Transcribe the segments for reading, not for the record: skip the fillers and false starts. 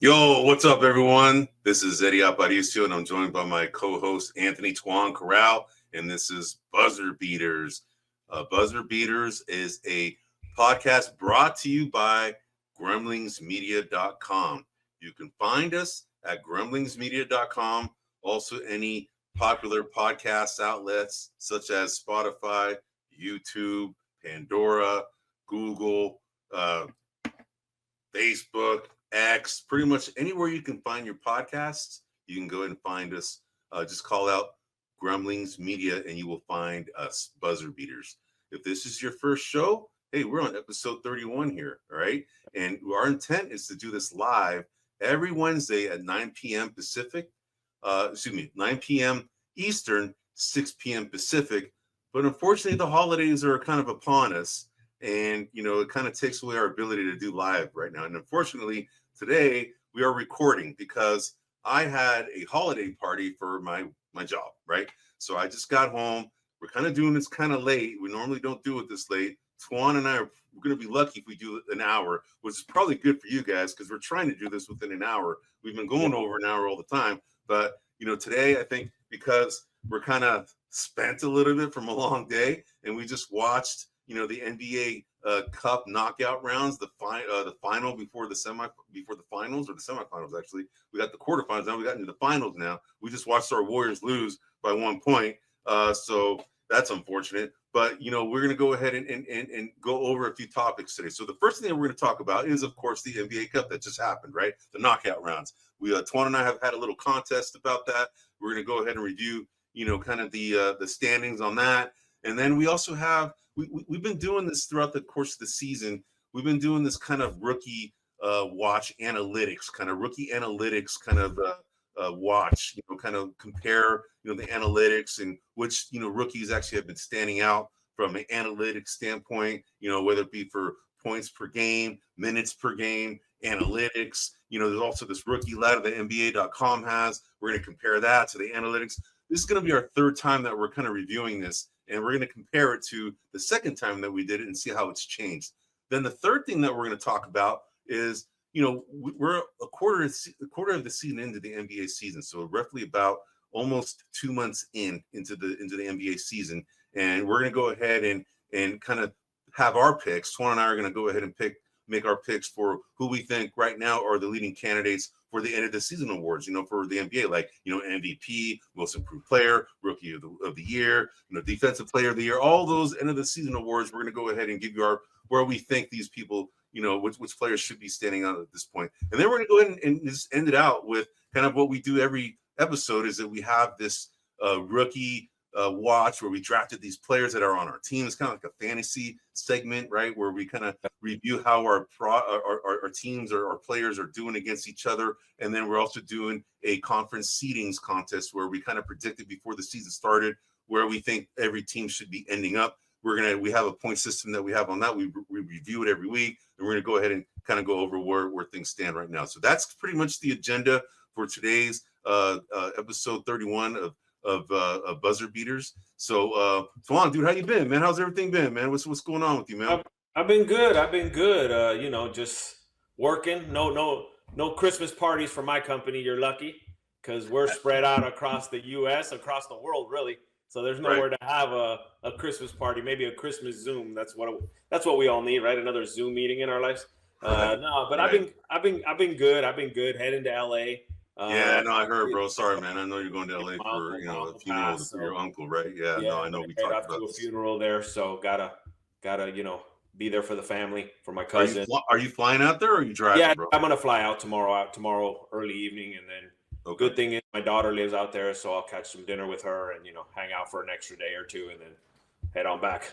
Yo, what's up, everyone? This is Eddie Aparicio, and I'm joined by my co-host Anthony Tuan Corral, and this is Buzzer Beaters. Buzzer Beaters is a podcast brought to you by grumblingsmedia.com. You can find us at grumblingsmedia.com. Also, any popular podcast outlets such as Spotify, YouTube, Pandora, Google, Facebook, X, pretty much anywhere you can find your podcasts, you can go ahead and find us. Just call out Grumblings Media and you will find us, Buzzer Beaters. If this is your first show, hey, we're on episode 31 here, all right? And our intent is to do this live every Wednesday at 9 p.m. Pacific, 9 p.m. Eastern, 6 p.m. Pacific. But unfortunately, the holidays are kind of upon us. And, it kind of takes away our ability to do live right now. And unfortunately, today we are recording because I had a holiday party for my job, right? So I just got home. We're kind of doing this kind of late. We normally don't do it this late. Tuan and I are going to be lucky if we do an hour, which is probably good for you guys because we're trying to do this within an hour. We've been going over an hour all the time. But, today I think because we're kind of spent a little bit from a long day and we just watched the NBA Cup knockout rounds, the final before the finals or the semifinals. Actually, we got the quarterfinals now. We got into the finals now. We just watched our Warriors lose by 1 point, so that's unfortunate. But we're gonna go ahead and go over a few topics today. So the first thing that we're gonna talk about is, of course, the NBA Cup that just happened, right? The knockout rounds. We Twan and I have had a little contest about that. We're gonna go ahead and review, kind of the standings on that, and then we also have. We've been doing this throughout the course of the season. We've been doing this kind of rookie watch analytics, kind of rookie analytics, kind of watch, kind of compare, the analytics and which, rookies actually have been standing out from an analytics standpoint, whether it be for points per game, minutes per game, analytics. There's also this rookie ladder that NBA.com has. We're going to compare that to the analytics. This is going to be our third time that we're kind of reviewing this. And we're going to compare it to the second time that we did it and see how it's changed. Then the third thing that we're going to talk about is, we're a quarter of the season into the NBA season. So roughly about almost 2 months into the NBA season. And we're going to go ahead and kind of have our picks. Tuan and I are going to go ahead and make our picks for who we think right now are the leading candidates for the end of the season awards, for the NBA, like, MVP, most improved player, rookie of the year, defensive player of the year, all those end of the season awards. We're going to go ahead and give you where we think these people, which players should be standing out at this point. And then we're going to go ahead and just end it out with kind of what we do every episode is that we have this rookie watch where we drafted these players that are on our team. It's kind of like a fantasy segment, right? Where we kind of review how our teams or our players are doing against each other. And then we're also doing a conference seedings contest where we kind of predicted before the season started where we think every team should be ending up. We have a point system that we have on that. We review it every week, and we're going to go ahead and kind of go over where things stand right now. So that's pretty much the agenda for today's episode 31 of Buzzer Beaters. So Tuan, dude, how you been, man? How's everything been, man? What's going on with you, man? I've been good. Just working. No Christmas parties for my company. You're lucky because we're spread out across the U.S., across the world, really. So there's nowhere to have a Christmas party. Maybe a Christmas Zoom. That's what we all need, right? Another Zoom meeting in our lives. I've been good. I've been good. Heading to LA. I heard, bro. Sorry, man. I know you're going to LA for a funeral for your uncle, right? Yeah, no, I know we talked about a funeral there, so gotta be there for the family, for my cousin. Are you flying out there or are you driving, yeah, bro? I'm gonna fly out tomorrow early evening, and then good thing is my daughter lives out there, so I'll catch some dinner with her and hang out for an extra day or two, and then head on back.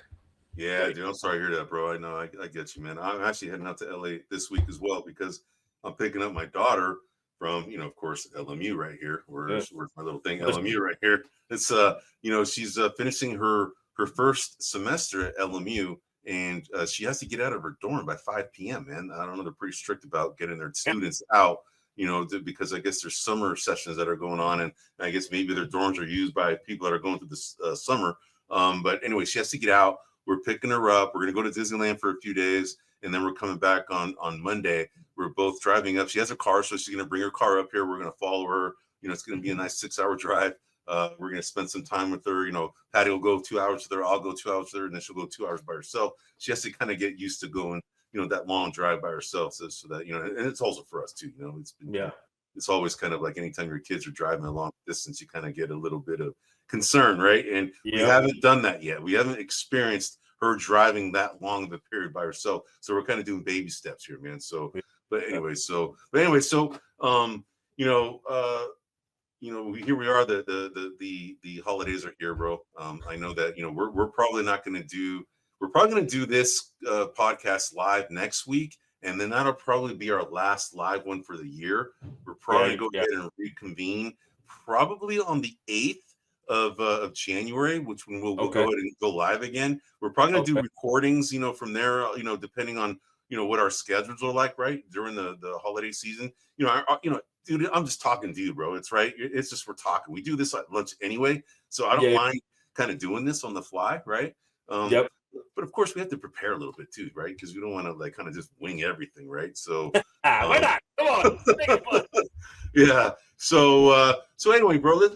Yeah, dude, I'm sorry to hear that, bro. I know, I get you, man. I'm actually heading out to LA this week as well because I'm picking up my daughter from, of course, LMU right here. Where's my little thing? LMU right here. It's she's finishing her first semester at LMU, and she has to get out of her dorm by 5 p.m. Man, I don't know. They're pretty strict about getting their students out. Because I guess there's summer sessions that are going on, and I guess maybe their dorms are used by people that are going through this summer. But anyway, she has to get out. We're picking her up. We're going to go to Disneyland for a few days, and then we're coming back on Monday. we're both driving up. She has a car, so she's going to bring her car up here. We're going to follow her. It's going to be a nice 6-hour drive. We're going to spend some time with her. Patty will go 2 hours with her. I'll go 2 hours with her, and then she'll go 2 hours by herself. She has to kind of get used to going, that long drive by herself. So that, and it's also for us too. It's been, it's always kind of like anytime your kids are driving a long distance, you kind of get a little bit of concern, right? And we haven't done that yet. We haven't experienced her driving that long of a period by herself. So we're kind of doing baby steps here, man. So, but anyway, here we are. The holidays are here, bro. I know that we're probably not going to do. We're probably going to do this podcast live next week, and then that'll probably be our last live one for the year. We're probably going to go ahead and reconvene probably on the 8th of January, which when we'll go ahead and go live again. We're probably going to do recordings, from there, depending on what our schedules are like, right, during the holiday season. Dude, I'm just talking to you, bro. It's right. It's just we're talking. We do this at lunch anyway, so I don't mind kind of doing this on the fly, right? But of course, we have to prepare a little bit too, right? Because we don't want to like kind of just wing everything, right? So why not? Come on, make it fun. Yeah. So anyway, bro, let's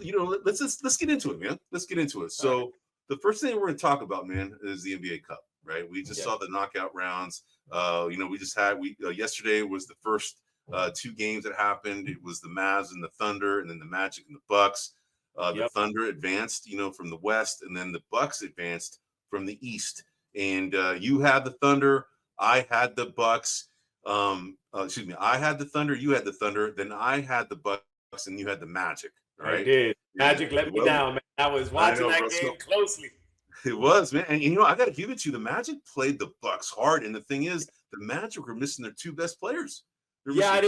get into it, man. Let's get into it. So the first thing we're going to talk about, man, is the NBA Cup, right? We just saw the knockout rounds. We just had yesterday was the first 2 games that happened. It was the Mavs and the Thunder, and then the Magic and the Bucks. The Thunder advanced, from the West, and then the Bucks advanced from the East. And you had the Thunder, I had the Bucks. I had the Thunder, you had the Thunder, then I had the Bucks, and you had the Magic. Right? I did. Magic let me down, man. I was watching that game closely. It was, man. And I got to give it to you. The Magic played the Bucks hard, and the thing is, the Magic were missing their 2 best players. I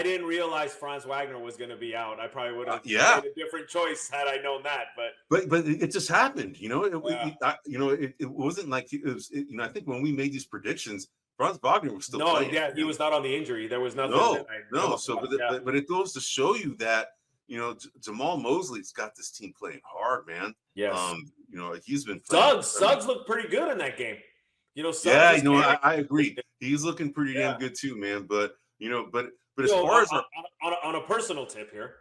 didn't realize Franz Wagner was going to be out. I probably would have made a different choice had I known that. But it just happened. It wasn't like it was. I think when we made these predictions, Franz Wagner was still playing. He was not on the injury. There was nothing. But it goes to show you that Jamal Mosley's got this team playing hard, man. Yes. He's been playing. Suggs looked pretty good in that game. I agree. He's looking pretty damn good too, man. But as far as on a personal tip here,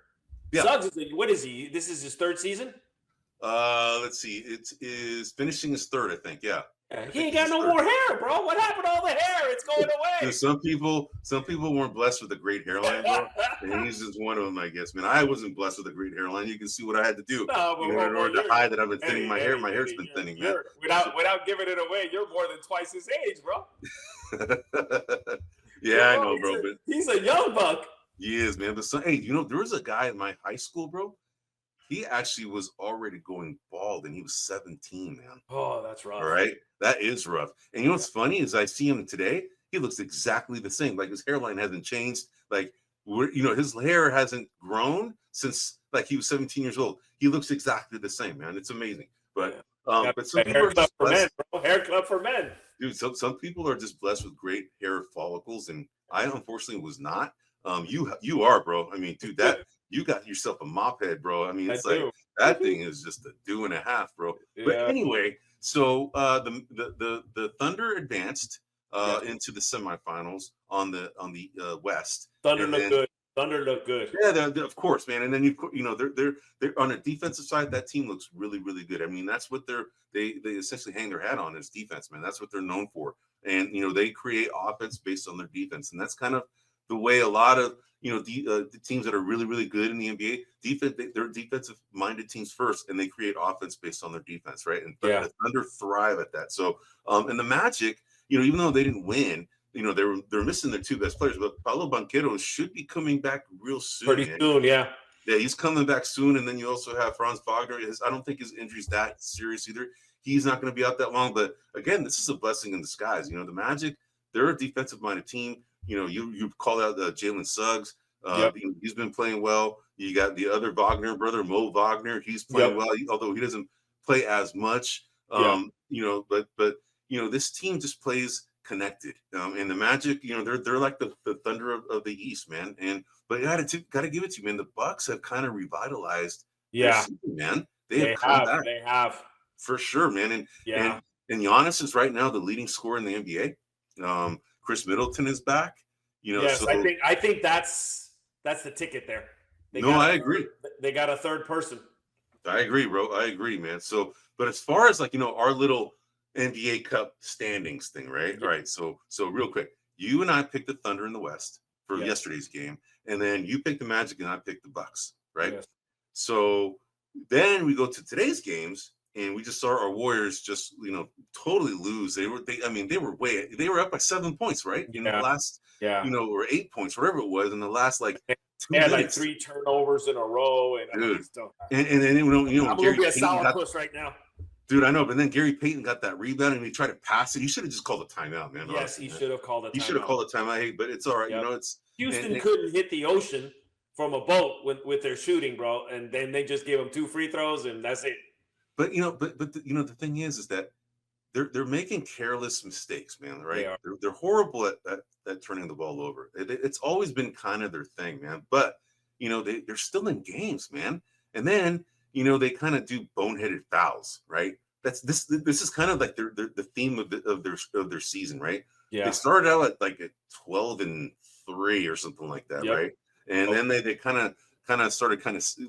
Suggs what is he? This is his 3rd season. Let's see. It is finishing his 3rd, I think. Yeah. He ain't got no more hair, bro. What happened to all the hair? It's going away. Dude, some people weren't blessed with a great hairline, bro. And he's just one of them, I guess. Man, I wasn't blessed with a great hairline. You can see what I had to do in order to hide that I've been thinning my hair. My hair's been thinning, man. Without giving it away, you're more than twice his age, bro. I know, bro. But he's a young buck. He is, man. But there was a guy in my high school, bro. He actually was already going bald, and he was 17, man. Oh, that's rough. All right, that is rough. And what's funny is I see him today. He looks exactly the same. Like his hairline hasn't changed. Like his hair hasn't grown since like he was 17 years old. He looks exactly the same, man. It's amazing. But some people are just blessed. Hair club for men, dude. Some people are just blessed with great hair follicles, and I unfortunately was not. You are, bro. I mean, dude, that. You got yourself a mop head, bro. I mean, it's that thing is just a 2.5, bro. Yeah. But anyway, so the Thunder advanced into the semifinals on the West. Thunder looked good. Yeah, they're, of course, man. And then they're on a defensive side. That team looks really, really good. I mean, that's what they essentially hang their hat on is defense, man. That's what they're known for. And they create offense based on their defense, and that's kind of the way a lot of the teams that are really, really good in the NBA, they're defensive-minded teams first, and they create offense based on their defense, right? And the Thunder thrive at that. So, and the Magic, even though they didn't win, they're missing their 2 best players. But Paolo Banchero should be coming back real soon. Pretty soon, yeah. Yeah, he's coming back soon. And then you also have Franz Wagner. I don't think his injury's that serious either. He's not going to be out that long. But again, this is a blessing in disguise. The Magic, they're a defensive-minded team. You call out Jalen Suggs. He's been playing well. You got the other Wagner brother, Mo Wagner. He's playing well, although he doesn't play as much. But this team just plays connected. And the Magic, they're like the Thunder of the East, man. But got to give it to you, man. The Bucks have kind of revitalized. Yeah, season, man. They have for sure, man. And Giannis is right now the leading scorer in the NBA. Chris Middleton is back. Yes, I think that's the ticket there. They No, got I a agree. they got a third person. I agree, bro. I agree, man. So, but as far as like, our little NBA Cup standings thing, right? Yeah. All right. So real quick, you and I picked the Thunder in the West for Yes. yesterday's game, and then you picked the Magic and I picked the Bucks, right? Yes. So then we go to today's games, and we just saw our Warriors just, totally lose. They were up by 7 points, right? In the Yeah. last, Yeah. or 8 points, whatever it was, in the last like They 2 minutes, like 3 turnovers in a row, and dude. still. And then when I'm gonna Gary be a Payton got, sourpuss right now. dude, I know, but then Gary Payton got that rebound and he tried to pass it. He should have just called a timeout, man. Yes, Honestly, he man. should have called a timeout. He should have called a timeout. Hey, but it's all right. Yep. It's Houston couldn't hit the ocean from a boat with their shooting, bro, and then they just gave him 2 free throws, and that's it. But the thing is that they're making careless mistakes, man. Right? They're horrible at turning the ball over. It's always been kind of their thing, man. But they're still in games, man. And then they kind of do boneheaded fouls, right? This is kind of like the theme of their season, right? Yeah. They started out at like a 12-3 or something like that, Yep. right? And then they kind of started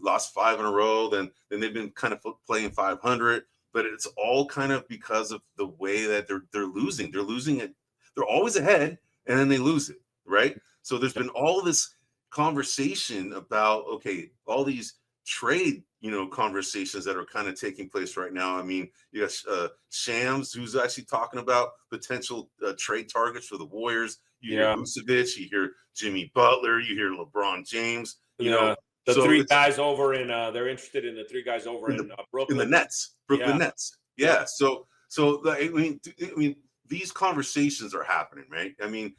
lost 5 in a row. Then they've been kind of playing 500, but it's all kind of because of the way that they're losing. They're losing it. They're always ahead, and then they lose it, right? So there's been all this conversation about, okay, all these trade conversations that are kind of taking place right now. I mean, you got Shams, who's actually talking about potential trade targets for the Warriors. You hear Vucevic, you hear Jimmy Butler, you hear LeBron James. The 3 guys over in they're interested in the 3 guys over in Brooklyn. In the Nets, Brooklyn Nets. Yeah. So I mean, these conversations are happening, right? I mean,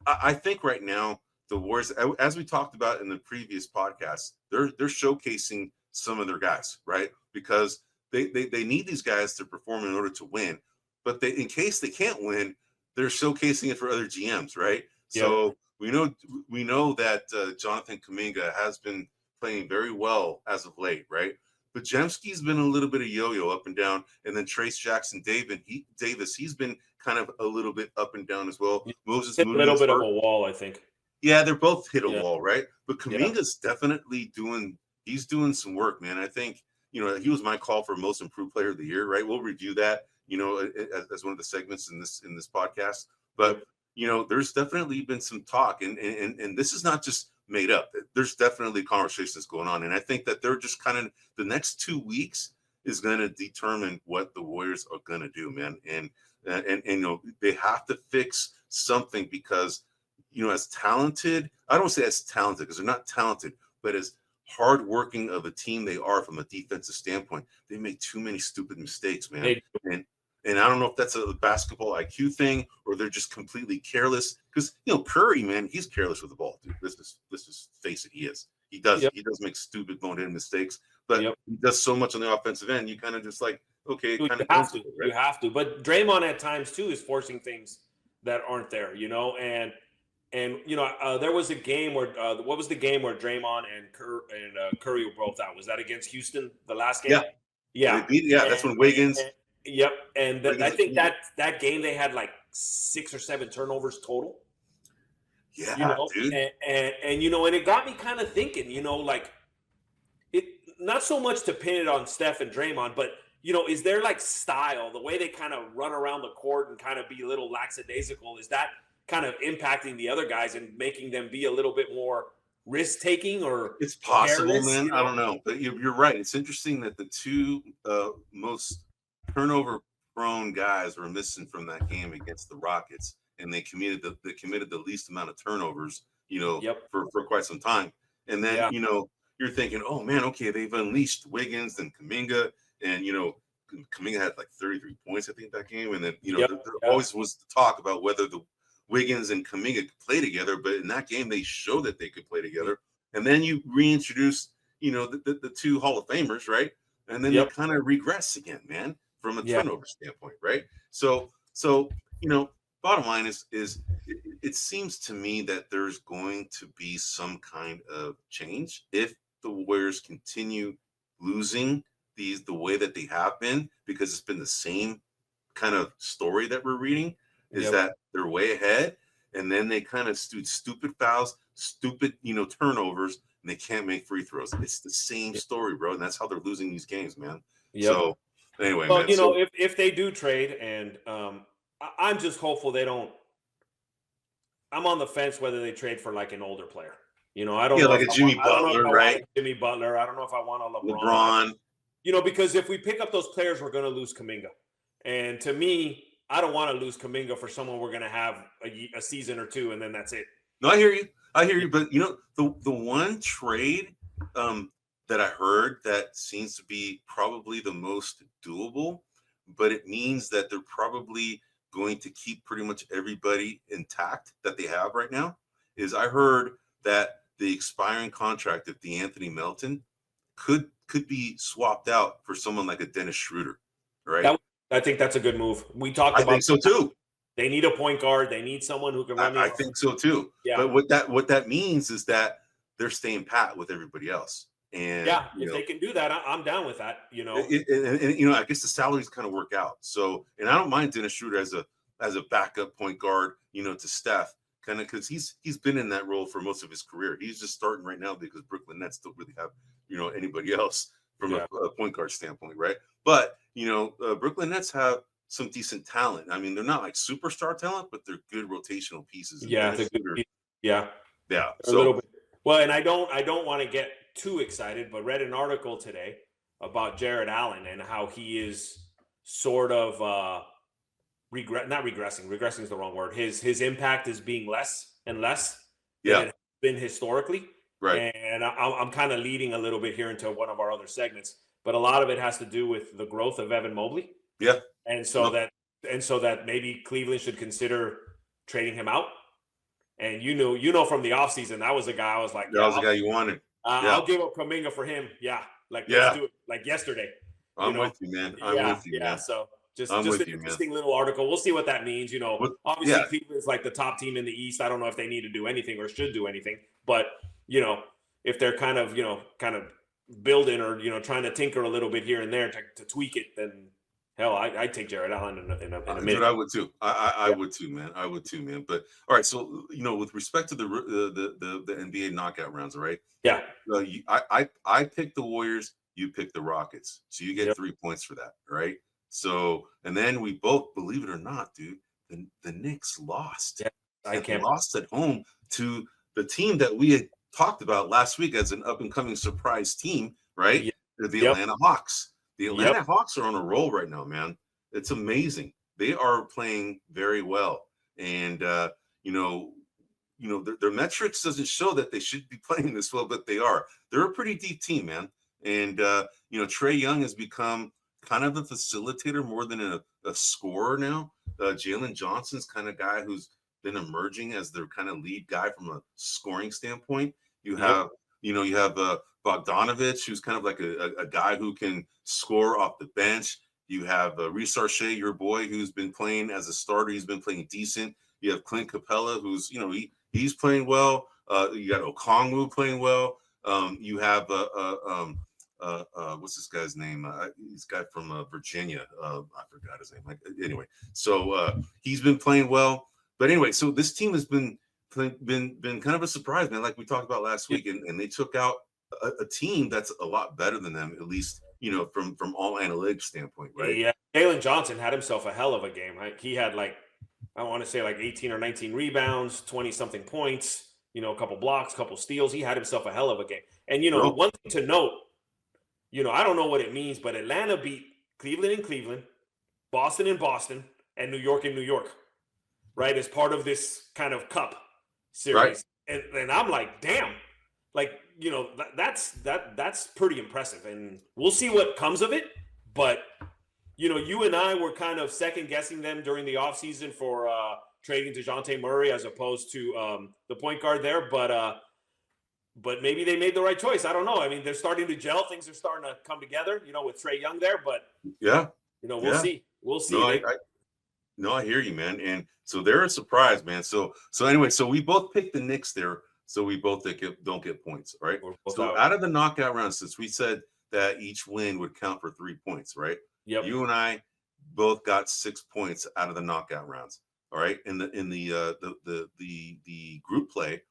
I think right now the Warriors, as we talked about in the previous podcast, they're showcasing some of their guys, right? Because they need these guys to perform in order to win. But in case they can't win, they're showcasing it for other GMs, right? Yep. So we know that Jonathan Kuminga has been playing very well as of late, right? But Jemski's been a little bit of yo-yo up and down, and then Trace Jackson Davis, he's been kind of a little bit up and down as well. Moses Moody, a little bit of a wall, I think. Yeah, they're both hit a wall, right? But Kuminga's definitely doing some work, man. I think he was my call for most improved player of the year, right? We'll review that, as one of the segments in this podcast. But there's definitely been some talk, and this is not just made up. There's definitely conversations going on, and I think that they're just kind of the next 2 weeks is going to determine what the Warriors are going to do, man. And they have to fix something because as talented, I don't say as talented because they're not talented, but as hardworking of a team they are from a defensive standpoint, they make too many stupid mistakes, man. And I don't know if that's a basketball IQ thing or they're just completely careless. Because Curry, man, he's careless with the ball, dude. Let's just face it, he is. He does make stupid bonehead mistakes, but he does so much on the offensive end. You kind of just like, okay, you have to. Right? You have to. But Draymond at times too is forcing things that aren't there, and there was a game where what was the game where Draymond and Curry were both out? Was that against Houston, the last game? Yeah. That's when Wiggins. Yep. And I think that game they had like 6 or 7 turnovers total. Yeah, dude. And it got me kind of thinking, like it not so much to pin it on Steph and Draymond, but is there like style, the way they kind of run around the court and kind of be a little lackadaisical, is that kind of impacting the other guys and making them be a little bit more risk-taking? Or it's possible, man. I don't know, but you're right. It's interesting that the 2 most turnover-prone guys were missing from that game against the Rockets, and they committed the least amount of turnovers, for quite some time. And then you're thinking, oh man, okay, they've unleashed Wiggins and Kuminga, and Kuminga had like 33 points, I think, that game. And then there always was the talk about whether the Wiggins and Kuminga could play together, but in that game they showed that they could play together. And then you reintroduce, the 2 Hall of Famers, right? And then they kind of regress again, man, from a turnover standpoint, right? So bottom line is it seems to me that there's going to be some kind of change if the Warriors continue losing the way that they have been, because it's been the same kind of story that we're reading. Is that they're way ahead, and then they kind of do stupid fouls, stupid, turnovers, and they can't make free throws. It's the same story, bro, and that's how they're losing these games, man. Yep. So anyway, Well, man. So if they do trade, and I'm just hopeful they don't. I'm on the fence whether they trade for like an older player. I don't know. like if a I Jimmy want, I don't know if Butler, I right? want a Jimmy Butler. I don't know if I want a LeBron. Because if we pick up those players, we're going to lose Kuminga. And to me, I don't want to lose Kuminga for someone we're going to have a season or two, and then that's it. No, I hear you. But the one trade that I heard that seems to be probably the most doable, but it means that they're probably going to keep pretty much everybody intact that they have right now, is I heard that the expiring contract of DeAnthony Melton could be swapped out for someone like a Dennis Schroeder, right? I think that's a good move. We talked about. I think so too. They need a point guard. They need someone who can run. I think so too. Yeah. But what that means is that they're staying pat with everybody else. And if they can do that, I'm down with that. and I guess the salaries kind of work out. So, and I don't mind Dennis Schroeder as a backup point guard, to Steph, kind of, because he's been in that role for most of his career. He's just starting right now because Brooklyn Nets don't really have anybody else from a point guard standpoint, right? But Brooklyn Nets have some decent talent. I mean, they're not like superstar talent, but they're good rotational pieces. Yeah, yeah. A little bit. Well, and I don't want to get too excited, but read an article today about Jared Allen and how he is sort of not regressing. Regressing is the wrong word. His impact is being less and less than it has been historically. Right. And I'm kind of leading a little bit here into one of our other segments, but a lot of it has to do with the growth of Evan Mobley. Yeah. And so that maybe Cleveland should consider trading him out. And from the offseason, that was the guy I was like, that was the guy you wanted. I'll give up Kuminga for him. Yeah. Let's do it like yesterday. I'm with you, man. I'm with you, man. So just an interesting little article. We'll see what that means. Obviously Cleveland's like the top team in the East. I don't know if they need to do anything or should do anything, but if they're kind of building or trying to tinker a little bit here and there to tweak it, then hell, I'd take Jared Allen in a minute. I would too. I would too, man. I would too, man. But all right, so with respect to the NBA knockout rounds, right? Yeah. I picked the Warriors. You picked the Rockets. So you get 3 points for that, right? So, and then we both, believe it or not, dude, the Knicks lost. Yeah, They lost at home to the team that we had talked about last week as an up and coming surprise team, right? Yeah. The Atlanta Hawks. The Atlanta Hawks are on a roll right now, man. It's amazing. They are playing very well, and their metrics doesn't show that they should be playing this well, but they are. They're a pretty deep team, man. And Trae Young has become kind of a facilitator more than a scorer now. Jalen Johnson's kind of guy who's been emerging as their kind of lead guy from a scoring standpoint. You have Bogdanovich, who's kind of like a guy who can score off the bench. You have Reece Shea, your boy, who's been playing as a starter. He's been playing decent. You have Clint Capella, who's he's playing well. You got Okongwu playing well. You have what's this guy's name? He's a guy from Virginia. I forgot his name. Anyway, so he's been playing well. But anyway, so this team has been kind of a surprise, man. Like we talked about last week, and they took out a team that's a lot better than them, at least from all analytics standpoint, right? Yeah, Jalen Johnson had himself a hell of a game. Right? He had I want to say 18 or 19 rebounds, 20 something points. A couple blocks, couple steals. He had himself a hell of a game. And one thing to note, I don't know what it means, but Atlanta beat Cleveland in Cleveland, Boston in Boston, and New York in New York, right? As part of this kind of cup series. Right. And I'm like, damn, that's pretty impressive. And we'll see what comes of it. But, you and I were kind of second guessing them during the offseason for trading DeJounte Murray as opposed to the point guard there. But maybe they made the right choice. I don't know. I mean, they're starting to gel. Things are starting to come together, with Trae Young there. But, we'll see. We'll see. No, I hear you, man. And so they're a surprise, man. So anyway, so we both picked the Knicks there. So we both don't get points, right? So out of the knockout rounds, since we said that each win would count for 3 points, right? Yep. You and I both got 6 points out of the knockout rounds. All right, in the group play,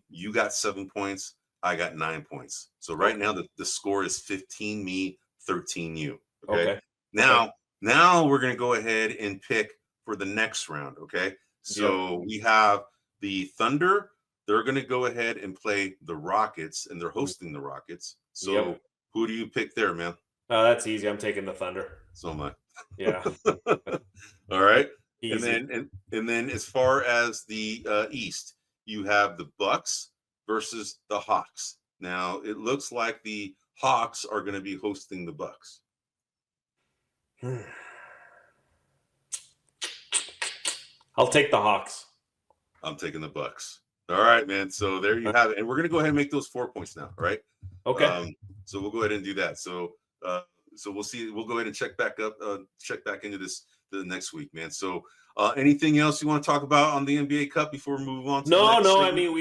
you got 7 points, I got 9 points. So right now the score is 15 me, 13 you. Okay. Okay. Now we're gonna go ahead and pick for the next round. Okay. So we have the Thunder. They're gonna go ahead and play the Rockets, and they're hosting the Rockets. So who do you pick there, man? That's easy. I'm taking the Thunder. So am I. Yeah. All right. Easy. And then as far as the East, you have the Bucks versus the Hawks. Now it looks like the Hawks are going to be hosting the Bucks. I'll take the Hawks. I'm taking the Bucks. All right, man. So there you have it. And we're going to go ahead and make those 4 points now. All right. Okay. So we'll go ahead and do that. So we'll see. We'll go ahead and check back into this the next week, man. So anything else you want to talk about on the NBA Cup before we move on to No. segment? I mean,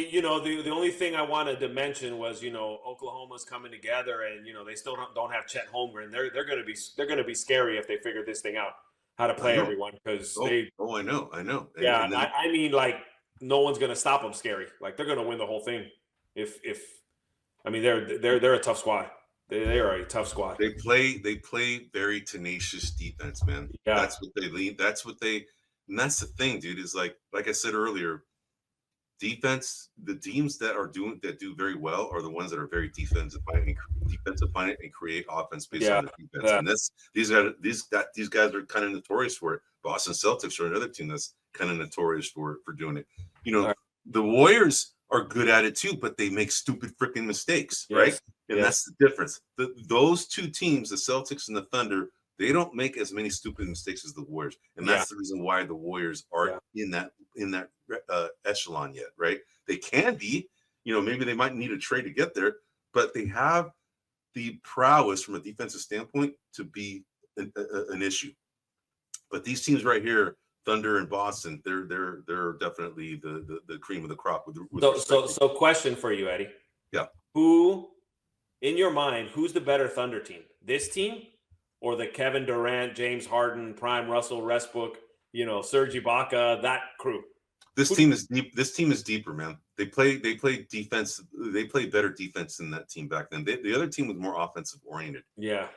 the only thing I wanted to mention was, Oklahoma's coming together, and they still don't have Chet Holmgren. They're going to be scary if they figure this thing out, how to play everyone, because I know. Yeah, and then, I mean, like, no one's going to stop them. Scary, like they're going to win the whole thing. I mean, they're a tough squad. They are a tough squad. They play very tenacious defense, man. Yeah. That's what they lead. And that's the thing, dude, is like I said earlier, defense, the teams that do very well are the ones that are very defensive minded and create offense based on the defense. Yeah. And these guys are kind of notorious for it. Boston Celtics are another team that's kind of notorious for doing it. The Warriors are good at it too, but they make stupid freaking mistakes, right? And that's the difference. Those two teams, the Celtics and the Thunder, they don't make as many stupid mistakes as the Warriors, and that's the reason why the Warriors are in that echelon yet, right? They can be, maybe they might need a trade to get there, but they have the prowess from a defensive standpoint to be an issue. But these teams right here, Thunder and Boston, they're definitely the cream of the crop. So question for you, Eddie. Yeah. Who, in your mind, who's the better Thunder team? This team or the Kevin Durant, James Harden, Prime Russell Westbrook, Serge Ibaka, that crew? This team is deep. This team is deeper, man. They play defense. They play better defense than that team back then. The other team was more offensive oriented. Yeah.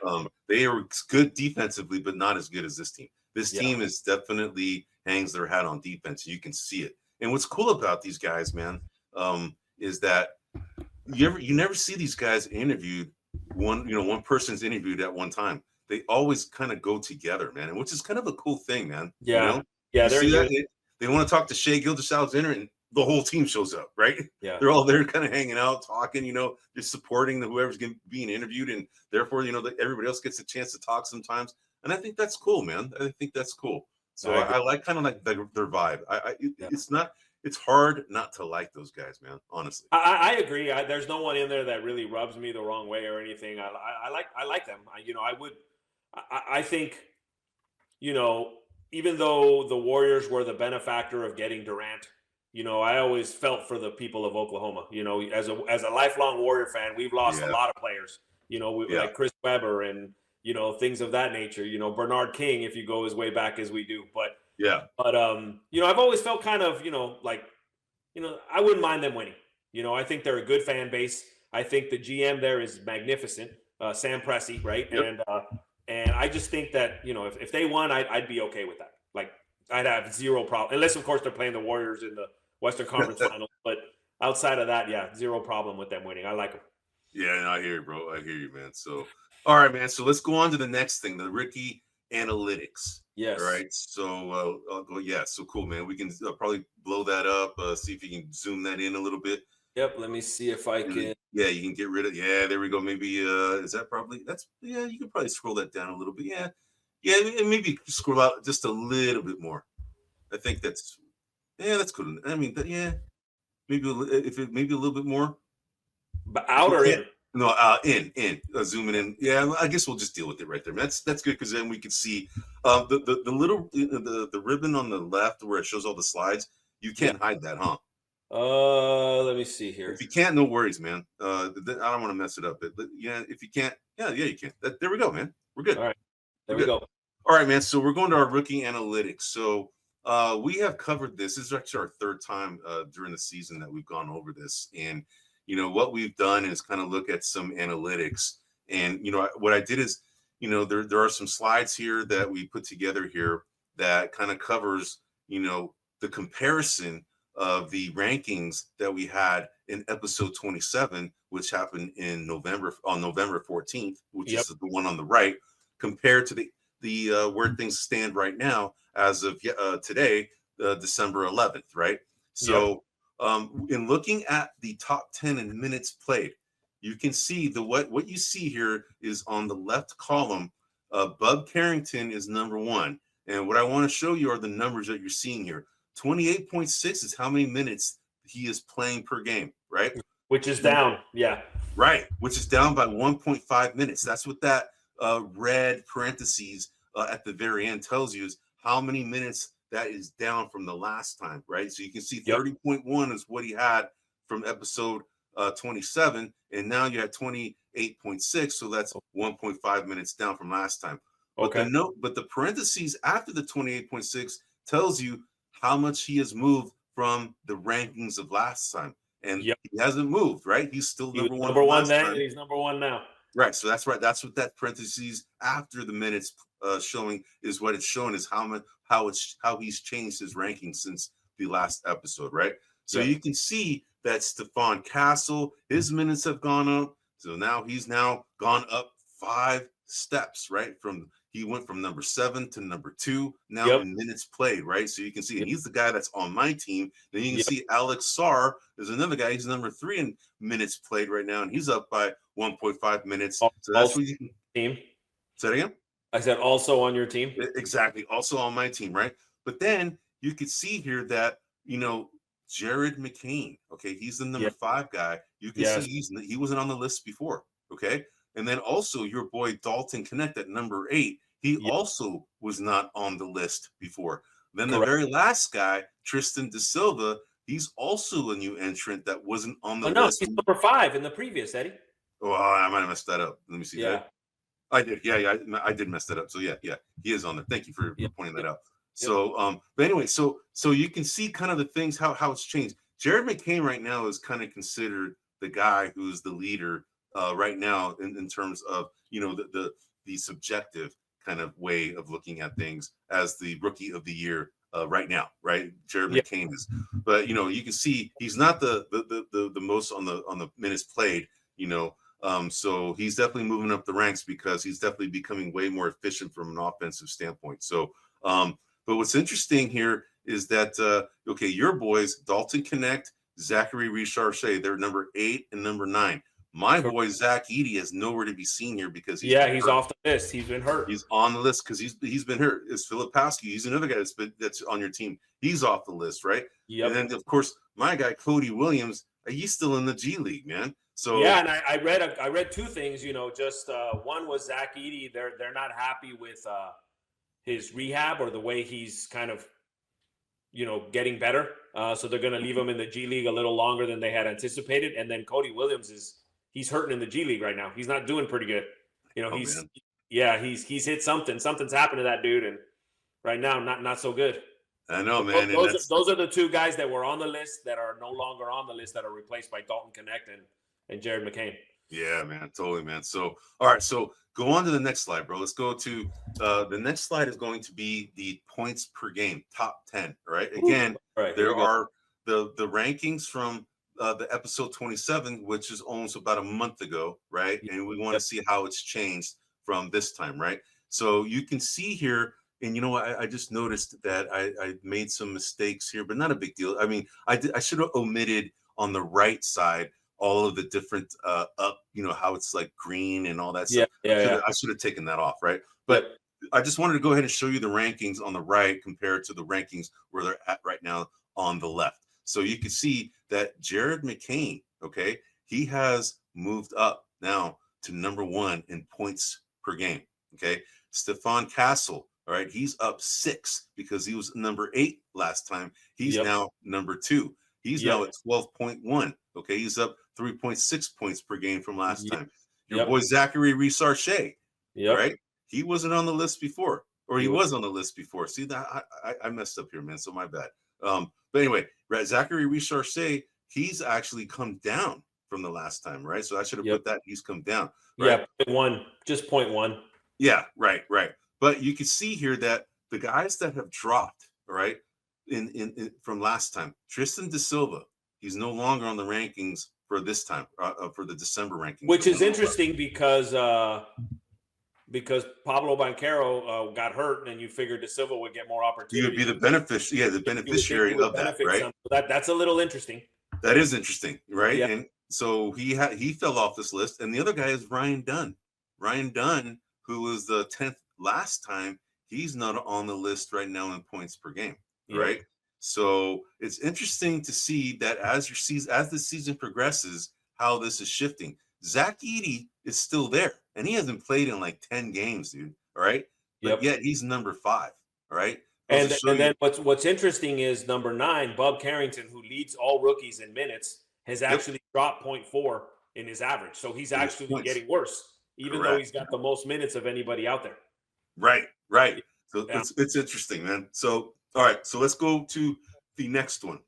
They are good defensively, but not as good as this team. This team is definitely hangs their hat on defense. You can see it. And what's cool about these guys, man, is that you never see these guys interviewed. One person's interviewed at one time. They always kind of go together, man, and which is kind of a cool thing, man. Yeah. They want to talk to Shea Gilgeous-Alexander, and the whole team shows up, right? Yeah. They're all there kind of hanging out, talking, just supporting whoever's being interviewed, and therefore, everybody else gets a chance to talk sometimes. And I think that's cool, man. I think that's cool. So I like kind of like their vibe. It's hard not to like those guys, man. Honestly, I agree. There's no one in there that really rubs me the wrong way or anything. I like them. I think, even though the Warriors were the benefactor of getting Durant, I always felt for the people of Oklahoma. As a lifelong Warrior fan, we've lost a lot of players. Like Chris Webber and things of that nature. Bernard King, if you go as way back as we do. But I've always felt kind of I wouldn't mind them winning. I think they're a good fan base. I think the GM there is magnificent, Sam Presti, right? Yep. And I just think that if they won, I'd be okay with that. Like I'd have zero problem, unless of course they're playing the Warriors in the Western Conference Finals. But outside of that, zero problem with them winning. I like them. Yeah, no, I hear you, bro. I hear you, man. So, all right, man. So let's go on to the next thing, the rookie analytics. Yes. All right. So, so cool, man. We can probably blow that up. See if you can zoom that in a little bit. Yep. Let me see if I can. Yeah, you can get rid of. Yeah, there we go. Maybe is that probably that's? Yeah, you can probably scroll that down a little bit. Yeah, and maybe scroll out just a little bit more. I think that's good. I mean, maybe maybe a little bit more. But out or in? No, zooming in. Yeah, I guess we'll just deal with it right there. That's good because then we can see the little the ribbon on the left where it shows all the slides. You can't hide that, huh? Let me see here. If you can't, no worries, man. I don't want to mess it up, but if you can't, you can. There we go, man. We're good. All right, there we go. All right, man. So we're going to our rookie analytics. So We have covered this. This is actually our third time during the season that we've gone over this. And, what we've done is kind of look at some analytics. And, what I did is, there are some slides here that we put together here that kind of covers, the comparison of the rankings that we had in episode 27, which happened on November 14th, which is the one on the right, compared to the where things stand right now as of today, December 11th, right? So in looking at the top 10 in minutes played, you can see what you see here is on the left column, Bub Carrington is number one. And what I want to show you are the numbers that you're seeing here. 28.6 is how many minutes he is playing per game, right? Which is down, Right, which is down by 1.5 minutes. That's what that red parentheses at the very end tells you, is how many minutes that is down from the last time, right? So you can see 30.1 is what he had from episode 27, and now you had 28.6, so that's 1.5 minutes down from last time. But the parentheses after the 28.6 tells you how much he has moved from the rankings of last time. And he hasn't moved, right? He's still number one. Number one then, and he's number one now. Right. So that's right. That's what that parentheses after the minutes showing is, what it's showing is how he's changed his ranking since the last episode, right? So you can see that Stephon Castle, his minutes have gone up. So now he's gone up 5 steps, right? He went from number 7 to number 2 now in minutes played, right? So you can see, and he's the guy that's on my team. Then you can see Alex Sarr is another guy. He's number 3 in minutes played right now, and he's up by 1.5 minutes. So that's what you can team. Say it again. I said also on your team. Exactly, also on my team, right? But then you could see here that Jared McCain, okay, he's the number 5 guy. You can see he wasn't on the list before, okay. And then also your boy Dalton Connect at number 8. He also was not on the list before. Then the very last guy, Tristan Da Silva, he's also a new entrant that wasn't on the list. He's number 5 in the previous, Eddie. Oh, I might have messed that up. Let me see. Yeah. I did. Yeah, I did mess that up. So yeah, he is on there. Thank you for pointing that out. So, but anyway, so you can see kind of the things, how it's changed. Jared McCain right now is kind of considered the guy who's the leader right now in terms of, the subjective kind of way of looking at things as the rookie of the year right now, right? Jared McCain is, but you can see he's not the most on the minutes played, so he's definitely moving up the ranks because he's definitely becoming way more efficient from an offensive standpoint. So, but what's interesting here is that your boys Dalton Connect, Zachary Richard-Shea, they're number 8 and number 9. My boy Zach Edey is nowhere to be seen here because he's off the list. He's been hurt. He's on the list because he's been hurt. It's Filipowski. He's another guy that's on your team. He's off the list, right? Yep. And then of course my guy Cody Williams, he's still in the G League, man. So and I read 2 things. Just one was Zach Edey. They're not happy with his rehab or the way he's kind of getting better. So they're going to leave him in the G League a little longer than they had anticipated. And then Cody Williams he's hurting in the G League right now. He's not doing pretty good. He's hit something. Something's happened to that dude, and right now not so good. I know, man. Those are the 2 guys that were on the list that are no longer on the list, that are replaced by Dalton Connect and Jared McCain. Yeah, man, totally, man. So, all right, so go on to the next slide, bro. Let's go to the next slide is going to be the points per game, top 10. Right? Again, there are the rankings from the episode 27, which is almost about a month ago, right? And we want to see how it's changed from this time, right? So you can see here, and I just noticed that I made some mistakes here, but not a big deal. I mean, I should have omitted on the right side all of the different up, how it's like green and all that stuff. I should have taken that off, right? But I just wanted to go ahead and show you the rankings on the right compared to the rankings where they're at right now on the left. So you can see that Jared McCain, okay, he has moved up now to number 1 in points per game, okay? Stephon Castle, all right, he's up 6 because he was number 8 last time. He's now number 2. He's now at 12.1, okay? He's up 3.6 points per game from last time. Your boy Zachary Richard-Shea, right? He wasn't on the list before. or he was on the list before. See that I messed up here, man. So my bad. But anyway, right, Zachary Richarchet, he's actually come down from the last time, right? So I should have put that. He's come down, right? Yeah, just 0.1. Yeah, right. But you can see here that the guys that have dropped, right, in from last time, Tristan Da Silva, he's no longer on the rankings for this time, for the December rankings, which is interesting because Pablo Banchero got hurt, and you figured Da Silva would get more opportunity. You would be the beneficiary of that, right? So that's a little interesting. That is interesting, right? Yeah. And so he fell off this list, and the other guy is Ryan Dunn. Ryan Dunn, who was the 10th last time, he's not on the list right now in points per game, right? So it's interesting to see that as the season progresses, how this is shifting. Zach Edey is still there, and he hasn't played in like 10 games, dude. All right, but yet he's number 5. All right, and then what's interesting is number 9, Bub Carrington, who leads all rookies in minutes, has actually dropped 0.4 in his average. So he's actually getting worse, even though he's got the most minutes of anybody out there. Right. So it's interesting, man. So all right, so let's go to the next one.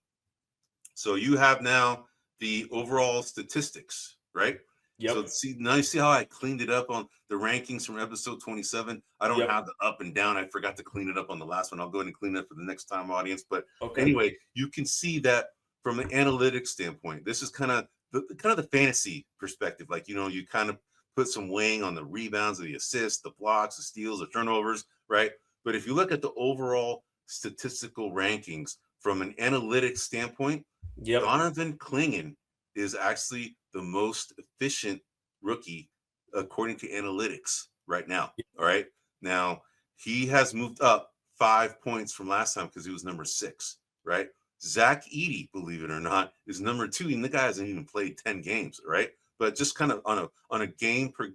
So you have now the overall statistics, right? Yep. So now you see how I cleaned it up on the rankings from episode 27. I don't have the up and down. I forgot to clean it up on the last one. I'll go ahead and clean it up for the next time, audience. But anyway, you can see that from an analytics standpoint, this is kind of the fantasy perspective. Like, you kind of put some weighing on the rebounds, the assists, the blocks, the steals, the turnovers, right? But if you look at the overall statistical rankings from an analytics standpoint, Donovan Clingan is actually the most efficient rookie according to analytics right now. All right. Now he has moved up 5 points from last time because he was number 6, right? Zach Edey, believe it or not, is number 2, and the guy hasn't even played 10 games, right? But just kind of on a game per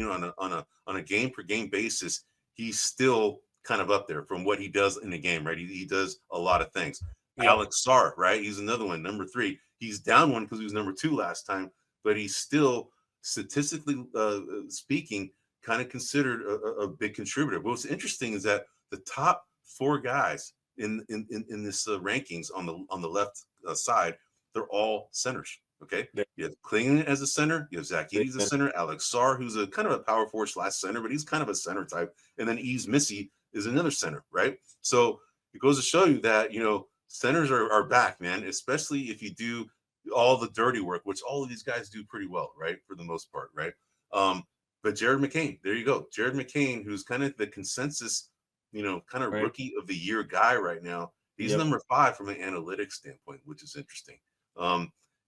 on a game per game basis, he's still kind of up there from what he does in the game, right? He does a lot of things. Alex Sarr, right? He's another one, number 3. He's down 1 because he was number 2 last time, but he's still statistically speaking kind of considered a big contributor. But what's interesting is that the top 4 guys in this rankings on the left side, they're all centers. Okay, you have Clingan as a center, you have Zach Edey as a center, Alex Sarr, who's a kind of a power forward / center, but he's kind of a center type, and then Yves Missy is another center, right? So it goes to show you that centers are back, man, especially if you do all the dirty work, which all of these guys do pretty well, right, for the most part, right? But Jared McCain, there you go, Jared McCain, who's kind of the consensus, kind of rookie of the year guy right now. He's number 5 from an analytics standpoint, which is interesting.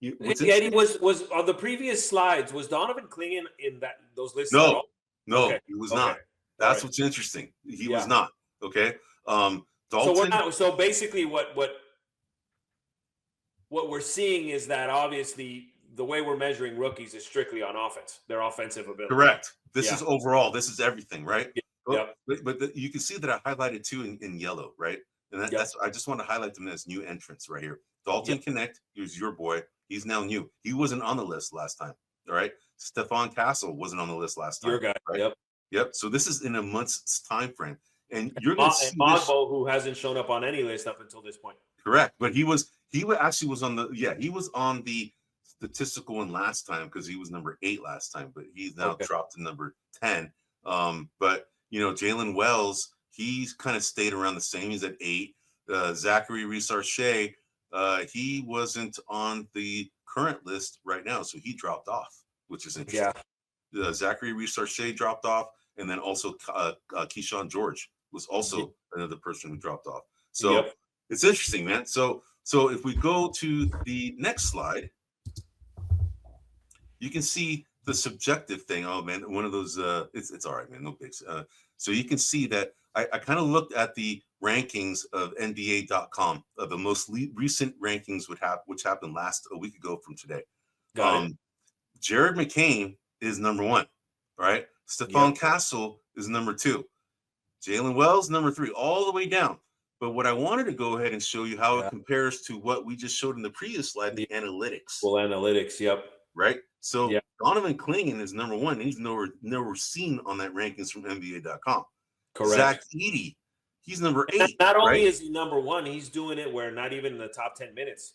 Eddie was on the previous slides. Was Donovan Clingan in those lists? No, he was not. That's what's interesting. He was not. Okay. Dalton, so we're not. So basically, what we're seeing is that obviously the way we're measuring rookies is strictly on offense, their offensive ability. Correct. This is overall. This is everything, right? Yeah. But you can see that I highlighted 2 in yellow, right? And that's I just want to highlight them as new entrants right here. Dalton Connect, he was your boy. He's now new. He wasn't on the list last time. All right. Stephon Castle wasn't on the list last time. Your guy. Right? Yep. So this is in a month's time frame. And you're going to see Mogbo, who hasn't shown up on any list up until this point. Correct. But he actually was on the statistical one last time because he was number 8 last time, but he's now dropped to number 10. But Jalen Wells, he's kind of stayed around the same. He's at 8. Zachary Richarchet, he wasn't on the current list right now, so he dropped off, which is interesting. Zachary Richarchet dropped off, and then also Keyshawn George was also another person who dropped off. So it's interesting, man. So if we go to the next slide, you can see the subjective thing. Oh man, one of those. It's all right, man. No big. So you can see that I kind of looked at the rankings of NBA.com of the most recent rankings which happened a week ago from today. Jared McCain is number 1, right? Stephon Castle is number 2. Jalen Wells, number 3, all the way down. But what I wanted to go ahead and show you how it compares to what we just showed in the previous slide, the analytics. Well, analytics, right? So Donovan Clingan is number 1. He's nowhere seen on that rankings from NBA.com. Correct. Zach Edey, he's number And 8. not only right? is he number 1, he's doing it where not even in the top 10 minutes.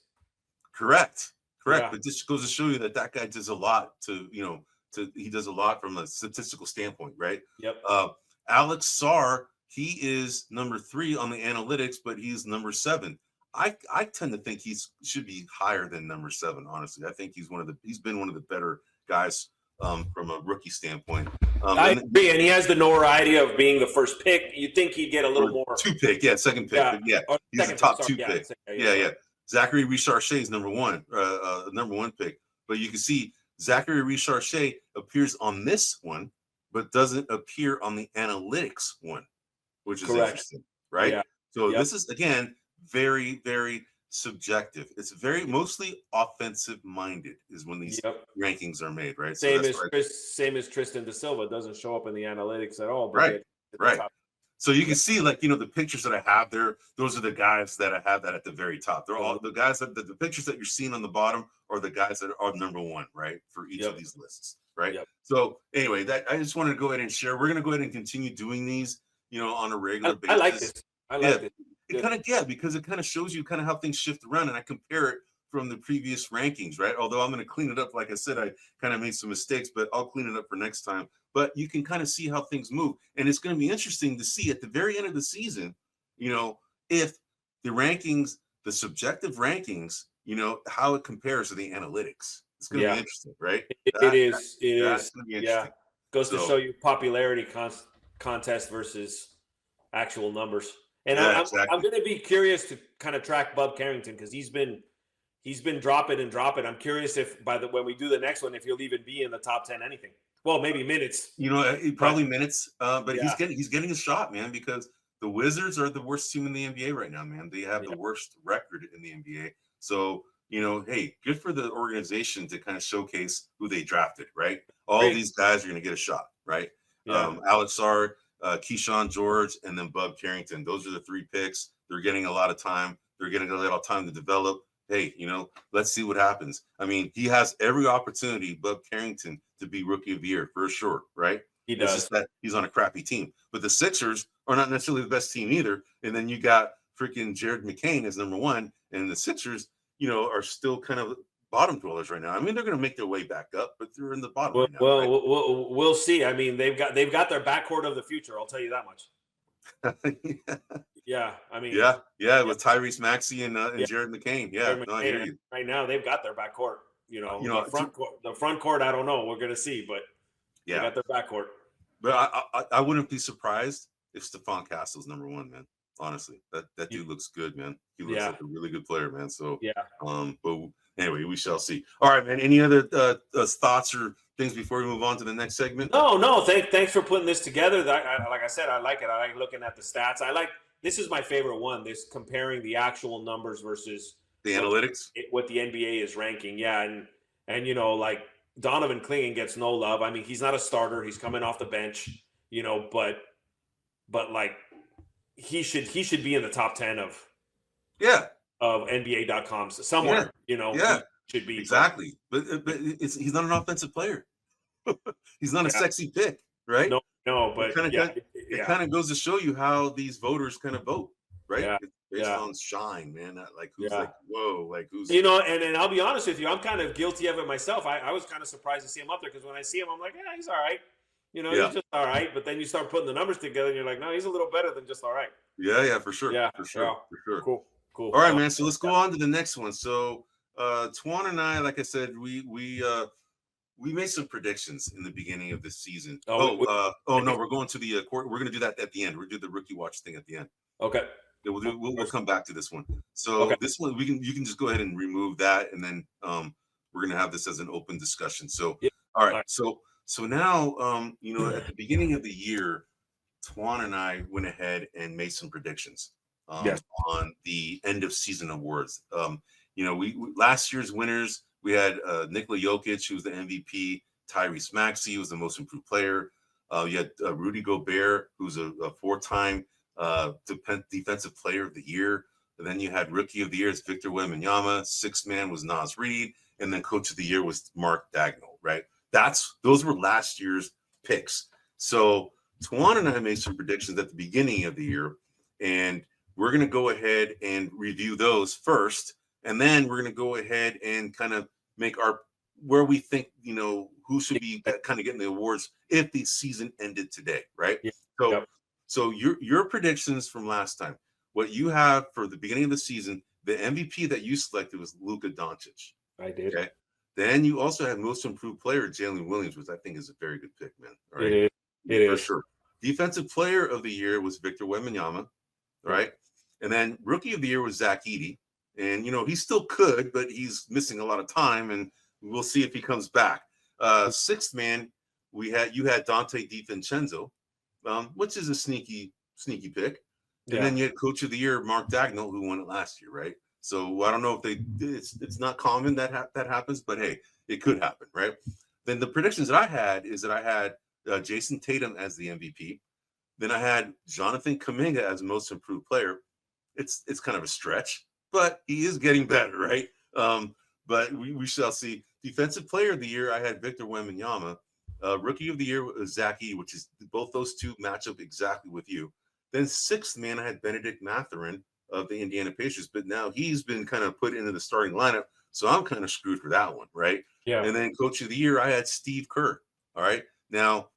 Correct. Yeah. But this goes to show you that guy does a lot he does a lot from a statistical standpoint, right? Yep. Alex Sarr, he is number 3 on the analytics, but he's number 7. I tend to think should be higher than number 7. Honestly, I think he's been one of the better guys from a rookie standpoint. I agree, and he has the notoriety of being the first pick. You'd think he'd get a little more. 2 pick, second pick, but he's the top 2 pick. Yeah. Zachary Richarche is number 1, number 1 pick. But you can see Zachary Richarche appears on this one, but doesn't appear on the analytics one, which is interesting, right? Yeah. So this is, again, very, very subjective. It's very mostly offensive minded is when these rankings are made, right? Same as Tristan Da Silva doesn't show up in the analytics at all. But right. So you can see, the pictures that I have there, those are the guys that I have that at the very top. They're all the guys that the pictures that you're seeing on the bottom are the guys that are number 1, right? For each of these lists, right? So anyway, that I just wanted to go ahead and share. We're going to go ahead and continue doing these, on a regular basis. I like this. I like it. Because it kind of shows you kind of how things shift around, and I compare it from the previous rankings, right? Although I'm going to clean it up. Like I said, I kind of made some mistakes, but I'll clean it up for next time. But you can kind of see how things move. And it's going to be interesting to see at the very end of the season, if the rankings, the subjective rankings, how it compares to the analytics. It's going to be interesting, right? It is. Yeah. Goes to show you popularity contest versus actual numbers. And I'm going to be curious to kind of track Bub Carrington because he's been dropping and dropping. I'm curious if when we do the next one, if he'll even be in the top 10 anything. Well, maybe minutes. Probably minutes. But he's getting a shot, man, because the Wizards are the worst team in the NBA right now, man. They have the worst record in the NBA. So, hey, good for the organization to kind of showcase who they drafted, right? All these guys are going to get a shot, right? Yeah. Alex Sarr, Keyshawn George, and then Bub Carrington. Those are the 3 picks. They're getting a lot of time. They're getting a lot of time to develop. Hey, let's see what happens. I mean, he has every opportunity, Bub Carrington, to be Rookie of the Year for sure, right? He does. It's just that he's on a crappy team. But the Sixers are not necessarily the best team either. And then you got freaking Jared McCain as number 1, and the Sixers, are still kind of bottom dwellers right now. I mean, they're going to make their way back up, but they're in the bottom right now. Well, we'll see. I mean, they've got their backcourt of the future. I'll tell you that much. Yeah, I mean, with Tyrese Maxey and Jared McCain. Yeah, I hear you. Right now, they've got their backcourt. The front court, I don't know. We're gonna see, but they got their backcourt. But I wouldn't be surprised if Stephon Castle's number 1, man. Honestly, that dude looks good, man. He looks like a really good player, man. So but anyway, we shall see. All right, man. Any other thoughts or things before we move on to the next segment? No. Thanks for putting this together. Like I said, I like it. I like looking at the stats. This is my favorite one. This comparing the actual numbers versus the analytics. What the NBA is ranking. Yeah, and like Donovan Clingan gets no love. I mean, he's not a starter. He's coming off the bench. But like he should be in the top 10 of NBA.com somewhere. He should be exactly. But he's not an offensive player. He's not a sexy pick, right? No, but it kind of goes to show you how these voters kind of vote, right? Yeah. It's based on shine, man. Like who's like, whoa, like who's and I'll be honest with you, I'm kind of guilty of it myself. I was kind of surprised to see him up there because when I see him, I'm like, he's all right. He's just all right. But then you start putting the numbers together, and you're like, no, he's a little better than just all right. Yeah, for sure. Yeah, for sure. Cool. All right, man. So let's go on to the next one. So Twan and I, like I said, we made some predictions in the beginning of the season. No, we're going to the court. We're going to do that at the end. We'll do the rookie watch thing at the end. Okay. We'll come back to this one. So this one, you can just go ahead and remove that, and then we're going to have this as an open discussion. So all right. So now at the beginning of the year, Twan and I went ahead and made some predictions on the end of season awards. We last year's winners. We had Nikola Jokic, who was the MVP. Tyrese Maxey was the most improved player. You had Rudy Gobert, who's a 4-time defensive player of the year. And then you had rookie of the year is Victor Wembanyama. 6th man was Naz Reid. And then coach of the year was Mark Dagnall, right? Those were last year's picks. So Tuan and I made some predictions at the beginning of the year, and we're going to go ahead and review those first, and then we're going to go ahead and kind of make our where we think who should be kind of getting the awards if the season ended today, right? Yeah. So, Yep. so your predictions from last time, what you have for the beginning of the season, the MVP that you selected was Luka Doncic. I did. Okay. Then you also had most improved player Jalen Williams, which I think is a very good pick, man. All right. It is. For sure. Defensive player of the year was Victor Wembanyama, right? And then rookie of the year was Zach Edey. And, he still could, but he's missing a lot of time, and we'll see if he comes back. Sixth man, you had Dante DiVincenzo, which is a sneaky pick. And then you had coach of the year, Mark Dagnall, who won it last year, right? So I don't know if it's not common that happens, but hey, it could happen, right? Then the predictions that I had is that I had Jason Tatum as the MVP. Then I had Jonathan Kuminga as most improved player. It's kind of a stretch, but he is getting better, right? But we shall see. Defensive player of the year, I had Victor Wembanyama. Rookie of the year was Zach Edey, which is both those two match up exactly with you. Then sixth man, I had Benedict Mathurin of the Indiana Pacers, but now he's been kind of put into the starting lineup, so I'm kind of screwed for that one, right? Yeah. And then coach of the year, I had Steve Kerr. All right. Now,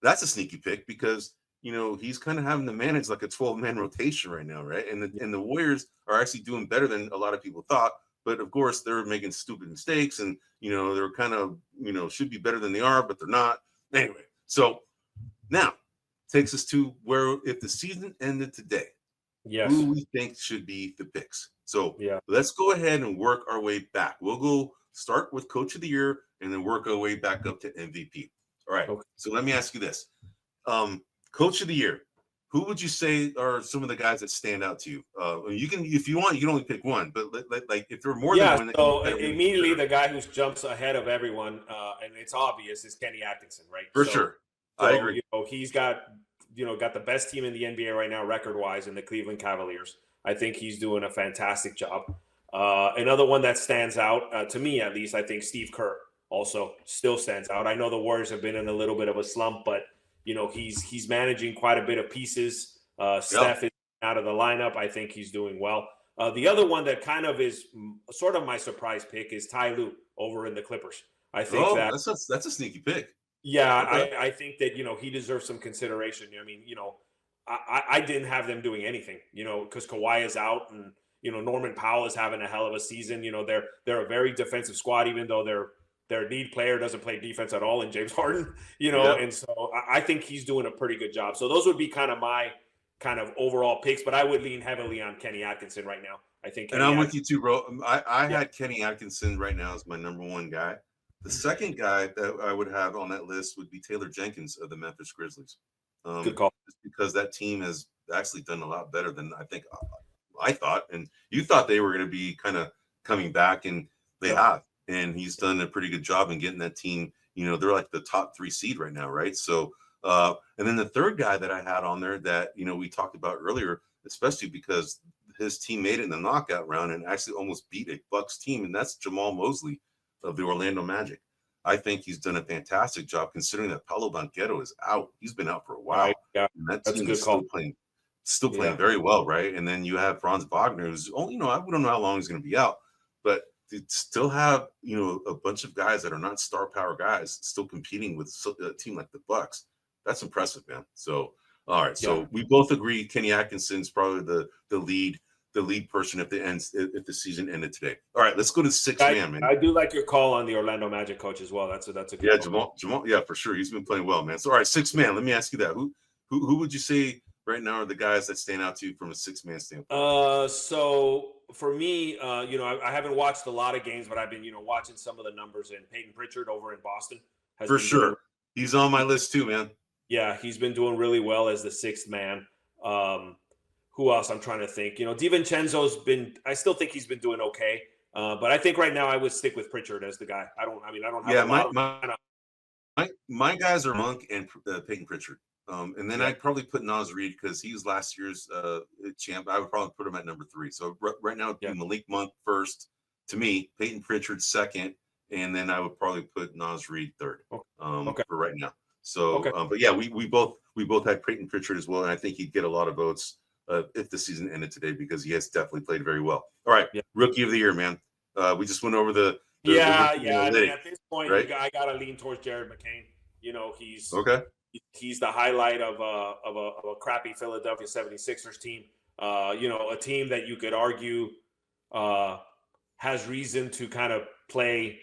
that's a sneaky pick because he's kind of having to manage like a 12-man rotation right now, right? And the Warriors are actually doing better than a lot of people thought. But of course, they're making stupid mistakes, and they're kind of should be better than they are, but they're not. Anyway, so now takes us to where if the season ended today, who we think should be the picks. So let's go ahead and work our way back. We'll go start with coach of the year and then work our way back up to MVP. All right. Okay. So let me ask you this. Coach of the year, who would you say are some of the guys that stand out to you? You can, if you want, you can only pick one, but like if there are more than one. So immediately the guy who jumps ahead of everyone, and it's obvious, is Kenny Atkinson, right? For sure. So, I agree. He's got the best team in the NBA right now, record-wise, in the Cleveland Cavaliers. I think he's doing a fantastic job. Another one that stands out, to me at least, I think Steve Kerr also still stands out. I know the Warriors have been in a little bit of a slump, but he's managing quite a bit of pieces. Steph is out of the lineup. I think he's doing well. The other one that kind of is sort of my surprise pick is Ty Lue over in the Clippers. I think that's a sneaky pick. Yeah, okay. I think that he deserves some consideration. I mean, I didn't have them doing anything, because Kawhi is out and Norman Powell is having a hell of a season. They're a very defensive squad, even though their lead player doesn't play defense at all in James Harden. And so I think he's doing a pretty good job. So those would be kind of my overall picks, but I would lean heavily on Kenny Atkinson right now. I think, and I'm with you too, bro. I had Kenny Atkinson right now as my number one guy. The second guy that I would have on that list would be Taylor Jenkins of the Memphis Grizzlies. Good call. Just because that team has actually done a lot better than I think I thought, and you thought they were going to be kind of coming back, and they have. And he's done a pretty good job in getting that team. They're like the top 3 seed right now, right? So, and then the third guy that I had on there that we talked about earlier, especially because his team made it in the knockout round and actually almost beat a Bucks team, and that's Jamal Mosley of the Orlando Magic. I think he's done a fantastic job considering that Paolo Banchero is out. He's been out for a while. Right. Yeah, and that team is still playing very well, right? And then you have Franz Wagner, who's I don't know how long he's going to be out, but to still have a bunch of guys that are not star power guys still competing with a team like the Bucks. That's impressive, man. So all right, so we both agree Kenny Atkinson's probably the lead person if the season ended today. All right, let's go to the sixth man, man. I do like your call on the Orlando Magic coach as well. That's a good call. Jamal, yeah, for sure. He's been playing well, man. So all right, sixth man. Let me ask you that. Who would you say right now are the guys that stand out to you from a 6-man standpoint? So for me, I haven't watched a lot of games, but I've been, watching some of the numbers. And Peyton Pritchard over in Boston for sure. He's on my list too, man. Yeah, he's been doing really well as the 6th man. Who else? I'm trying to think. DiVincenzo's been. I still think he's been doing okay. But I think right now I would stick with Pritchard as the guy. I don't have. My guys are Monk and Peyton Pritchard. And then I'd probably put Naz Reid because he was last year's champ. I would probably put him at number 3. So right now, it'd be Malik Monk first to me, Peyton Pritchard second, and then I would probably put Naz Reid third for right now. So, but yeah, we both we both had Peyton Pritchard as well, and I think he'd get a lot of votes if the season ended today because he has definitely played very well. All right, Rookie of the Year, man. We just went over the I mean, at this point, right? I gotta lean towards Jared McCain. You know, he's the highlight of a crappy Philadelphia 76ers team. You know, a team that you could argue has reason to kind of play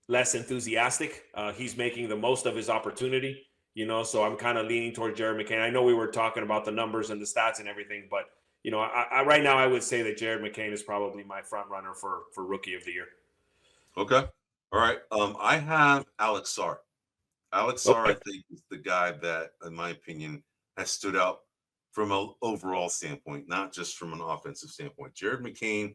less enthusiastic. He's making the most of his opportunity, you know, so I'm kind of leaning towards Jared McCain. I know we were talking about the numbers and the stats and everything, but, you know, I right now I would say that Jared McCain is probably my front runner for Rookie of the Year. Okay. All right. I have Alex Sarr. Alex Sarr, I think, is the guy that, in my opinion, has stood out from an overall standpoint, not just from an offensive standpoint. Jared McCain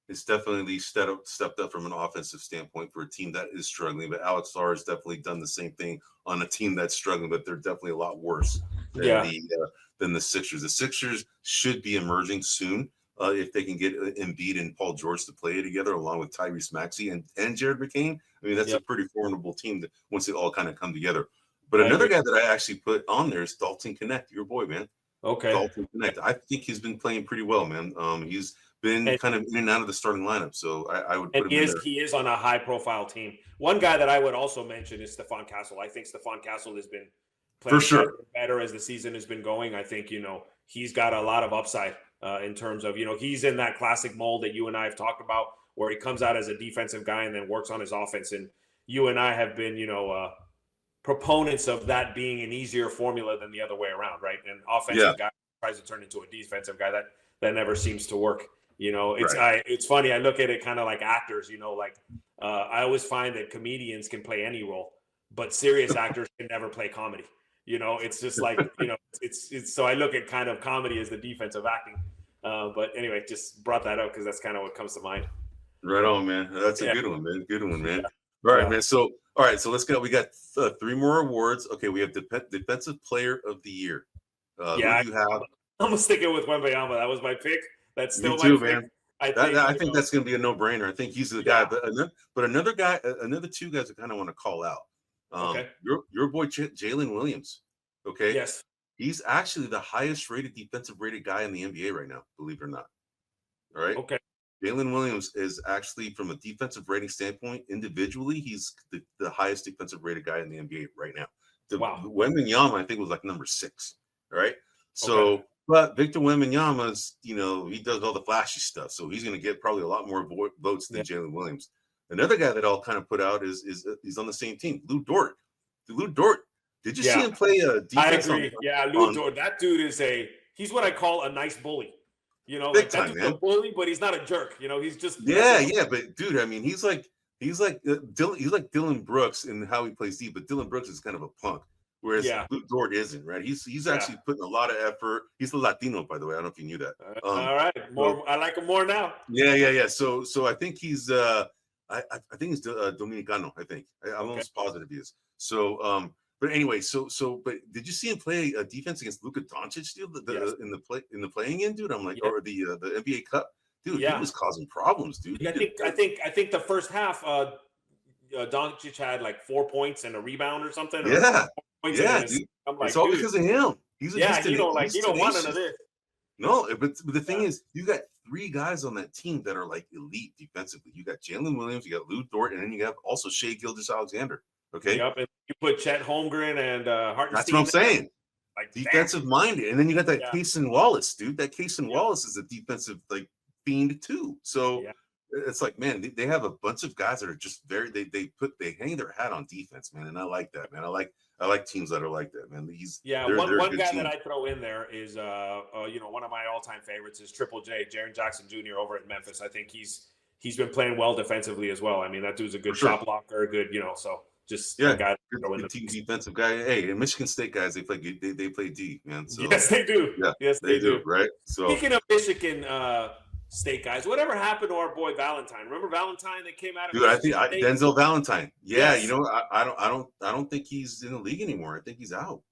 is definitely stepped up from an offensive standpoint for a team that is struggling, but Alex Sarr has definitely done the same thing on a team that's struggling, but they're definitely a lot worse than the Sixers. The Sixers should be emerging soon if they can get Embiid and Paul George to play together along with Tyrese Maxey and Jared McCain. I mean, that's a pretty formidable team that once they all kind of come together. But another guy that I actually put on there is Dalton Connect, your boy, man. Okay. Dalton Connect. I think he's been playing pretty well, man. He's been kind of in and out of the starting lineup, so I would put him in there. He is on a high-profile team. One guy that I would also mention is Stephon Castle. I think Stephon Castle has been playing better as the season has been going. I think, you know, he's got a lot of upside in terms of, you know, he's in that classic mold that you and I have talked about where he comes out as a defensive guy and then works on his offense. And you and I have been, you know, proponents of that being an easier formula than the other way around, right? An offensive guy tries to turn into a defensive guy. That never seems to work. You know, it's funny. I look at it kind of like actors, you know, like I always find that comedians can play any role, but serious actors can never play comedy. You know, it's just like, you know, it's so I look at kind of comedy as the defensive acting. But anyway, just brought that up because that's kind of what comes to mind. Right on, man. That's a good one, man. Good one, man. All right, man. So, all right. So let's go. We got 3 more awards. Okay. We have Defensive Player of the Year. Who do you have? I'm going to stick it with Wembanyama. That was my pick. That's still my pick. Man. I think that's going to be a no-brainer. I think he's the guy. But another guy, another 2 guys I kind of want to call out. Your boy Jalen Williams. Okay. Yes. He's actually the highest defensive rated guy in the NBA right now, believe it or not. All right. Okay. Jalen Williams is actually, from a defensive rating standpoint, individually, he's the highest defensive rated guy in the NBA right now. Wembanyama, I think, was like number 6. All right. So, but Victor Wembanyama's, you know, he does all the flashy stuff, so he's going to get probably a lot more votes than Jalen Williams. Another guy that I'll kind of put out is he's on the same team, Lou Dort. Lou Dort. Did you see him play defense? I agree. Lou Dort. That dude is he's what I call a nice bully. You know, like that dude's a bully, but he's not a jerk. You know, he's just But dude, I mean, he's like Dylan Brooks in how he plays deep, but Dylan Brooks is kind of a punk, whereas Lou Dort isn't, right? He's actually putting a lot of effort. He's a Latino, by the way. I don't know if you knew that. All right, I like him more now. Yeah. So I think he's I think he's Dominicano. I think I'm almost positive he is. So but anyway, but did you see him play defense against Luka Doncic in the playing in, dude? I'm like, or the NBA Cup, dude. He was causing problems, dude. I think the first half, Doncic had like 4 points and a rebound or something. Dude. I'm like, it's all because of him. You don't want none of this. No, but the thing is, you got 3 guys on that team that are like elite defensively. You got Jalen Williams, you got Lou Dort, and then you have also Shai Gilgeous-Alexander. Okay. Yep, and you put Chet Holmgren and Hartenstein. That's what I'm saying. Like defensive minded, and then you got that Cason Wallace, dude. That Cason Wallace is a defensive like fiend too. So it's like, man, they have a bunch of guys that are just very they hang their hat on defense, man, and I like that, man. I like teams that are like that, man. One guy that I throw in there is one of my all-time favorites is Triple J, Jaren Jackson Jr. over at Memphis. I think he's been playing well defensively as well. I mean, that dude's a good shot blocker, good, so. Just a guy, good team defensive guy. Hey, and Michigan State guys, they play D, man. So, yes, they do. Yeah, yes, they do. Right. So speaking of Michigan State guys, whatever happened to our boy Valentine? Remember Valentine that came out of? Dude, I think Denzel Valentine. Yeah, you know, I don't think he's in the league anymore. I think he's out.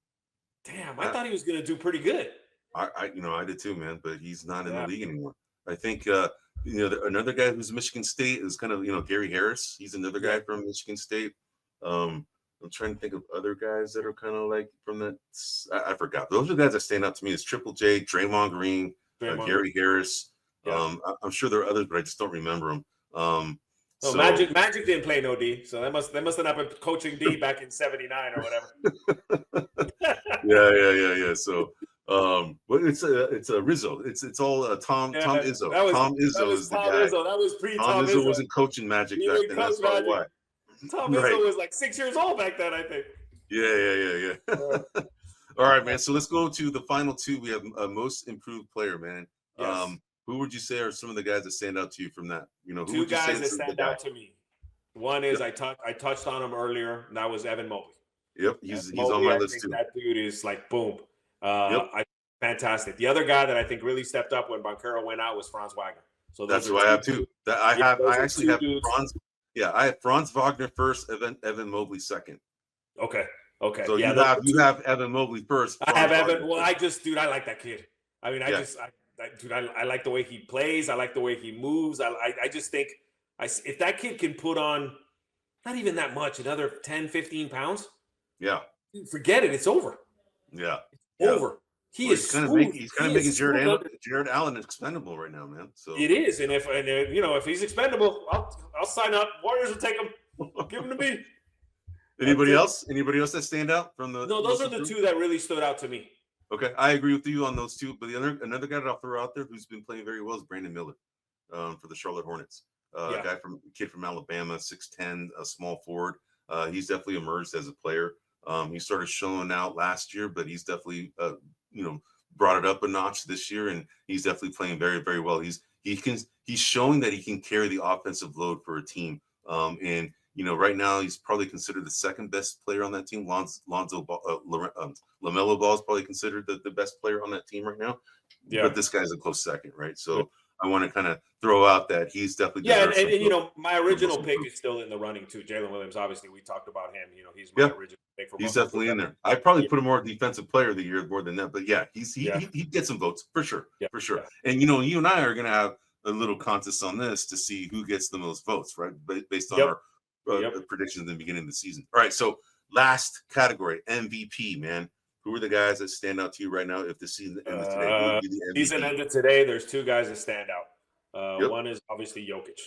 Damn, I thought he was going to do pretty good. I did too, man. But he's not in the league anymore. I think another guy who's Michigan State is kind of Gary Harris. He's another guy from Michigan State. I'm trying to think of other guys that are kind of like from that. I forgot. Those are the guys that stand out to me is Triple J, Draymond Green, Gary Harris. Yeah. I'm sure there are others, but I just don't remember them. No, So Magic didn't play no D, so they must have not been coaching D back in '79 or whatever. yeah. So, but it's a Rizzo. It's all Tom Izzo. Tom Izzo is the guy. Izzo. That was Tom pre-Tom Izzo Izzo. wasn't coaching Magic He back didn't then. coach That's probably Magic. why. Tom Izzo was like 6 years old back then, I think. Yeah. All right, man. So let's go to the final two. We have a most improved player, man. Yes. Who would you say are some of the guys that stand out to you from that? You know, who two would you say guys that stand out to me. One is I touched on him earlier, and that was Evan Mobley. Yep, he's on my list too. That dude is like boom. Fantastic. The other guy that I think really stepped up when Banchero went out was Franz Wagner. So that's who I have too. I actually have Franz. Yeah, I have Franz Wagner first, Evan Mobley second. Okay. So you have Evan Mobley first. I have Evan. Well, I like that kid. I mean, I like the way he plays. I like the way he moves. I just think if that kid can put on not even that much, another 10, 15 pounds. Yeah. Forget it. It's over. Yeah. It's over. He's kind of making Jared Allen expendable right now, man. So it is, and if he's expendable, I'll sign up. Warriors will take him. Give him to me. Anybody else? Anybody else that stand out from the? No, those are the two that really stood out to me. Okay, I agree with you on those two. But another guy that I'll throw out there who's been playing very well is Brandon Miller, for the Charlotte Hornets. A kid from Alabama, 6'10", a small forward. He's definitely emerged as a player. He started showing out last year, but he's definitely brought it up a notch this year, and he's definitely playing very, very well. He's showing that he can carry the offensive load for a team. And right now he's probably considered the second best player on that team. LaMelo Ball is probably considered the best player on that team right now. Yeah. But this guy's a close second, right? So I want to kind of throw out that he's definitely and my original pick is still in the running too. Jalen Williams, obviously, we talked about him. He's my original pick for. He's definitely in there. I probably put him more defensive player of the year more than that, but he gets some votes for sure, for sure. Yeah. And you and I are gonna have a little contest on this to see who gets the most votes, right? Based on our predictions in the beginning of the season. All right, so last category, MVP, man. Who are the guys that stand out to you right now if the season ends today? Season ended today. There's two guys that stand out. One is obviously Jokic.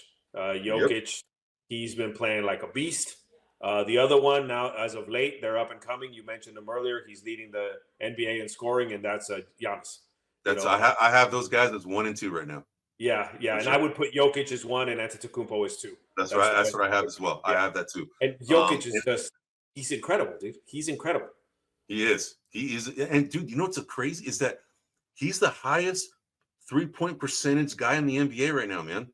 He's been playing like a beast. The other one now, as of late, they're up and coming. You mentioned him earlier. He's leading the NBA in scoring, and that's Giannis. I have those guys as 1 and 2 right now. Yeah, and I would put Jokic as 1 and Antetokounmpo as 2. That's right. That's what I have as well. I have that too. And Jokic is he's incredible, dude. He's incredible. He is. And dude, you know what's crazy is that he's the highest 3-point percentage guy in the NBA right now, man.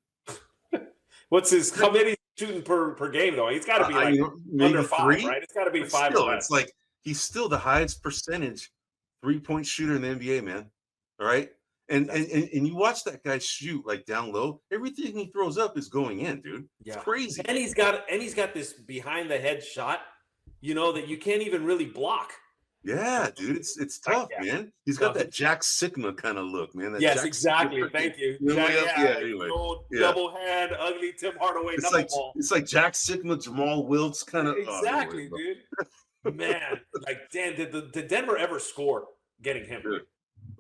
How many shooting per game though? He's got to be like under 5, right? It's got to be 5. It's like he's still the highest percentage 3-point shooter in the NBA, man. All right. And you watch that guy shoot like down low. Everything he throws up is going in, dude. It's crazy. And he's got this behind the head shot, that you can't even really block. Yeah, dude, it's tough, man. He's got that Jack Sigma kind of look, man. Yes, exactly. Thank you. Anyway, double hand, ugly Tim Hardaway. It's like Jack Sigma, Jamal Wilkes kind of. Exactly, dude. Man, like, damn, did Denver ever score getting him? Dude.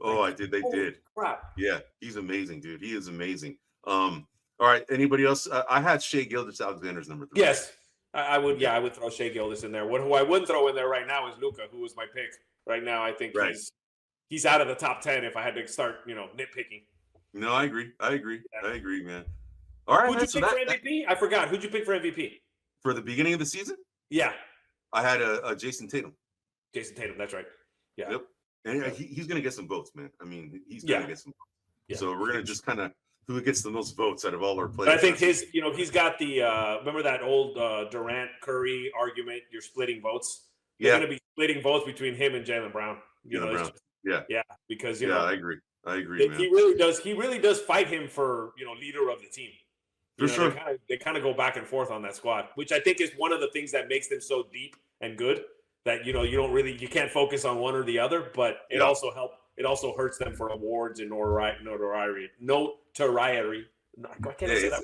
Oh, they did. Crap. Yeah, he's amazing, dude. He is amazing. All right, anybody else? I had Shai Gilgeous-Alexander's number 3. Yes. I would throw Shai Gilgeous in there. Who I wouldn't throw in there right now is Luka, who was my pick. Right now, I think he's out of the top 10 if I had to start, nitpicking. No, I agree. I agree, man. All right. Who'd you pick for MVP? I forgot. Who'd you pick for MVP? For the beginning of the season? Yeah. I had a Jason Tatum. Jason Tatum, that's right. Yeah. Yep. And he's going to get some votes, man. I mean, he's going to get some votes. Yeah. So we're going to just kind of who gets the most votes out of all our players. But I think he's got the remember that old Durant Curry argument. You're splitting votes. You're going to be splitting votes between him and Jaylen Brown. Because I agree. Man. He really does fight him for leader of the team. For sure. They kind of go back and forth on that squad, which I think is one of the things that makes them so deep and good. That you can't focus on one or the other, but it also helps. It also hurts them for awards and notoriety. I can't say that.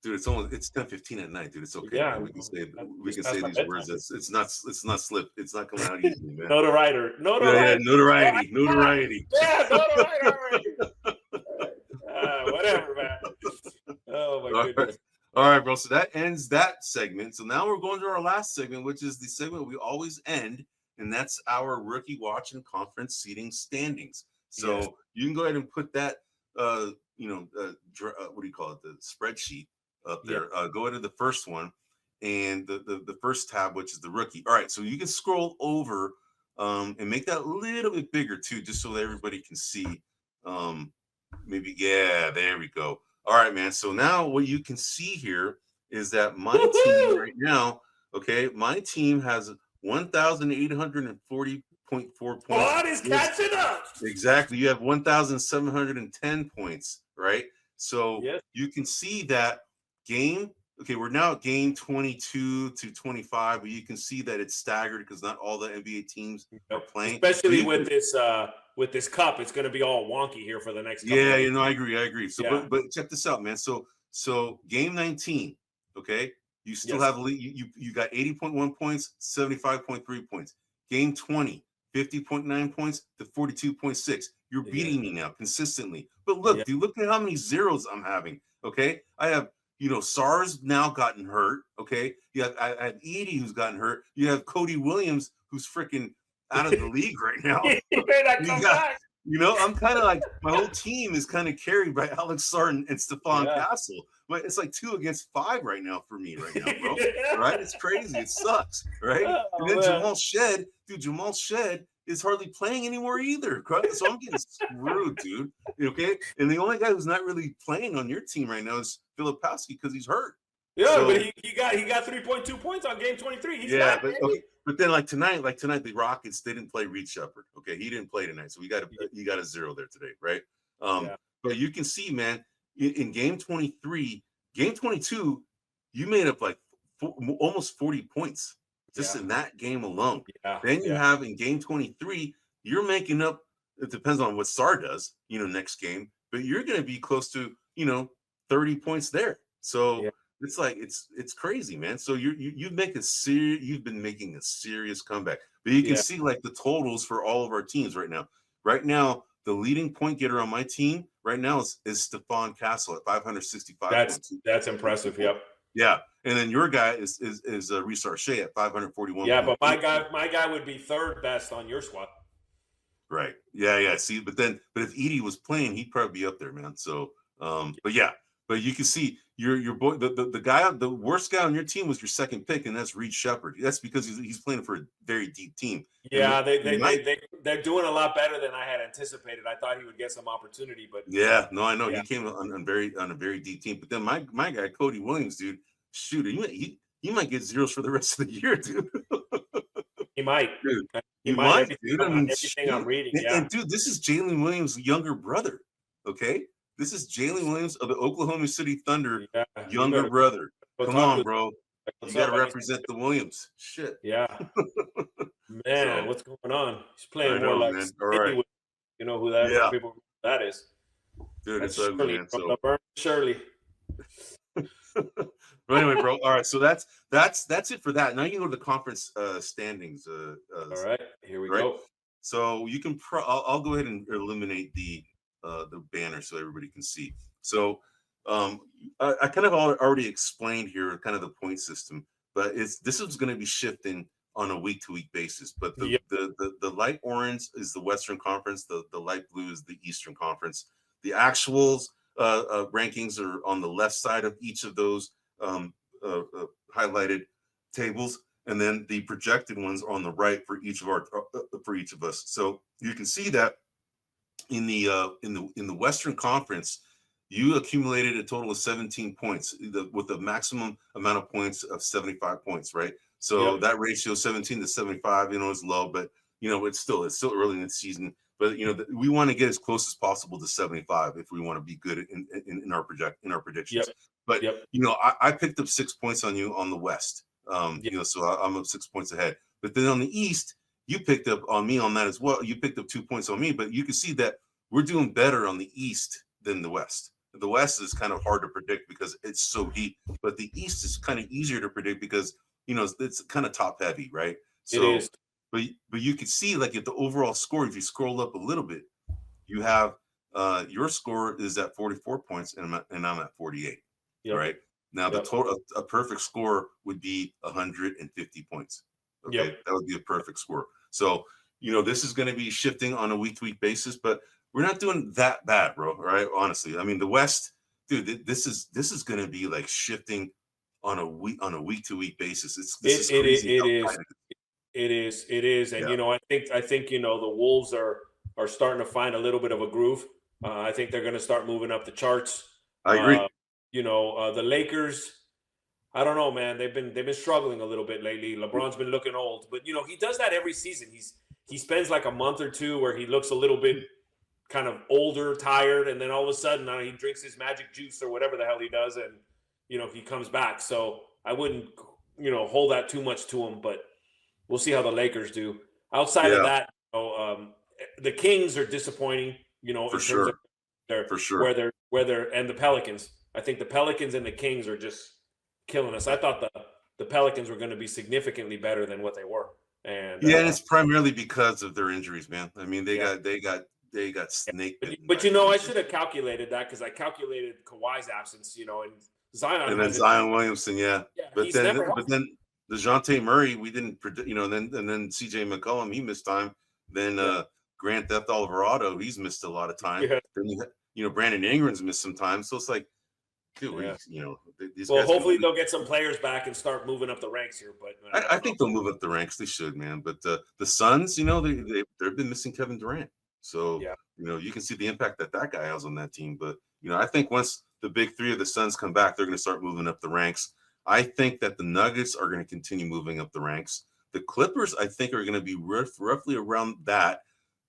Dude, it's 10:15 at night, dude. It's okay, Yeah, man. We can just say past my these bedtime. words. It's not slip. It's not coming out easily, man. Notoriety. Yeah, Notoriety. notoriety, Yeah, notoriety. notoriety already. Whatever, man. Oh my All right. goodness. All right, bro. So that ends that segment. So now we're going to our last segment, which is the segment we always end, and that's our rookie watch and conference seating standings. So Yes. you can go ahead and put that, what do you call it, the spreadsheet up there. Go into the first one, and the first tab, which is the rookie. All right, so you can scroll over and make that a little bit bigger too, just so that everybody can see. Maybe, yeah, there we go. All right, man. So now what you can see here is that my team right now, okay, my team has 1,840.4 points. What is catching up? Exactly. You have 1,710 points, right? So Yes. you can see that we're now at game 22 to 25, but you can see that it's staggered because not all the NBA teams are playing. Especially with this cup, it's going to be all wonky here for the next couple Yeah, of I agree. So, but check this out, man. So game 19, okay, you still have you got 80.1 points, 75.3 points. Game 20, 50.9 points to 42.6. You're beating me now consistently. But look, dude, look at how many zeros I'm having. Okay, I have SARS now gotten hurt. Okay, I have Edie who's gotten hurt. You have Cody Williams who's freaking out of the league right now. He may not come back. I'm kind of like my whole team is kind of carried by Alex Sarr and Stephon Castle. But it's like 2 against 5 right now for me right now, bro. Right? It's crazy. It sucks. Right? And then Jamal Shed is hardly playing anymore either. So I'm getting screwed, dude. Okay. And the only guy who's not really playing on your team right now is Filipowski because he's hurt. Yeah, but he got 3.2 points on game 23. He's back, but okay. But then like tonight, the Rockets, they didn't play Reed Shepard. Okay, he didn't play tonight, so you got a 0 there today, right? But you can see, man, in game 23, game 22, you made up like almost 40 points just in that game alone. Then you have in game 23, you're making up. It depends on what Star does, next game, but you're going to be close to 30 points there. So. It's like it's crazy, man. So you've been making a serious comeback. But you can see like the totals for all of our teams right now. Right now, the leading point getter on my team right now is Stephon Castle at 565. That's impressive. Yep. Yeah, and then your guy is Reece Shea at 541. Yeah, but my guy would be third best on your squad. Right. Yeah. See, but if Edie was playing, he'd probably be up there, man. So, but yeah. But you can see your boy, the guy, the worst guy on your team was your second pick, and that's Reed Shepard. That's because he's playing for a very deep team. Yeah, they're doing a lot better than I had anticipated. I thought he would get some opportunity, but I know he came on a very deep team. But then my guy Cody Williams, dude, shoot, he might get zeros for the rest of the year, dude. He might, dude. He might, dude. I mean, everything I'm reading, and dude, this is Jalen Williams' younger brother. Okay. This is Jalen Williams of the Oklahoma City Thunder, younger brother. Come on, bro. You got to represent the Williams. Shit. Yeah. Man, what's going on? He's playing more like man. All right. You know who that is? People who that is. Dude, it's ugly, man. So Shirley. But anyway, bro. All right. So that's it for that. Now you can go to the conference standings. All right. Here we go. So you can I'll go ahead and eliminate the banner so everybody can see. So I kind of already explained here kind of the point system, but this is going to be shifting on a week-to-week basis. But the light orange is the Western Conference, the light blue is the Eastern Conference. The actuals rankings are on the left side of each of those highlighted tables, and then the projected ones are on the right for each of us. So you can see that in the Western Conference, you accumulated a total of 17 points with a maximum amount of points of 75 points, right? So that ratio 17 to 75, is low, but it's still early in the season. But we want to get as close as possible to 75 if we want to be good in our predictions. But I picked up 6 points on you on the West. So I'm up 6 points ahead. But then on the East, you picked up on me on that as well. You picked up 2 points on me, but you can see that we're doing better on the East than the West. The West is kind of hard to predict because it's so deep, but the East is kind of easier to predict because it's kind of top heavy, right? It So, is. but you can see like at the overall score, if you scroll up a little bit, you have your score is at 44 points, and I'm at 48. Yep. Right now, the Yep. total a perfect score would be 150 points. Okay, Yep. that would be a perfect score. So this is going to be shifting on a week-to-week basis, but we're not doing that bad, bro. Right? Honestly, I mean, the West, dude, this is going to be like shifting on a week-to-week basis. This is crazy. It is. It is. And Yeah, I think the Wolves are starting to find a little bit of a groove. I think they're going to start moving up the charts. I agree. The Lakers, I don't know, man. They've been struggling a little bit lately. LeBron's been looking old, but he does that every season. He spends like a month or two where he looks a little bit kind of older, tired, and then all of a sudden he drinks his magic juice or whatever the hell he does, and he comes back. So I wouldn't hold that too much to him, but we'll see how the Lakers do. Outside of Yeah, that, the Kings are disappointing. In for terms sure. of For sure. where they're and the Pelicans. I think the Pelicans and the Kings are just killing us. I thought the Pelicans were going to be significantly better than what they were. And Yeah, and it's primarily because of their injuries, man. I mean, they yeah. got snake bitten. But I should have calculated that because I calculated Kawhi's absence. And Zion And then Zion Williamson, yeah. But he's then never but healthy. then DeJounte Murray, we didn't predict, and then CJ McCollum, he missed time. Then Grand Theft Alvarado, he's missed a lot of time. Yeah. Then Brandon Ingram's missed some time. So it's like, dude, Yeah. these Well, guys. hopefully they'll get some players back and start moving up the ranks here. But I think they'll move up the ranks. They should, man. But the Suns, they've been missing Kevin Durant, so yeah. You can see the impact that guy has on that team. But I think once the big three of the Suns come back, they're going to start moving up the ranks. I think that the Nuggets are going to continue moving up the ranks. The Clippers, I think, are going to be roughly around that.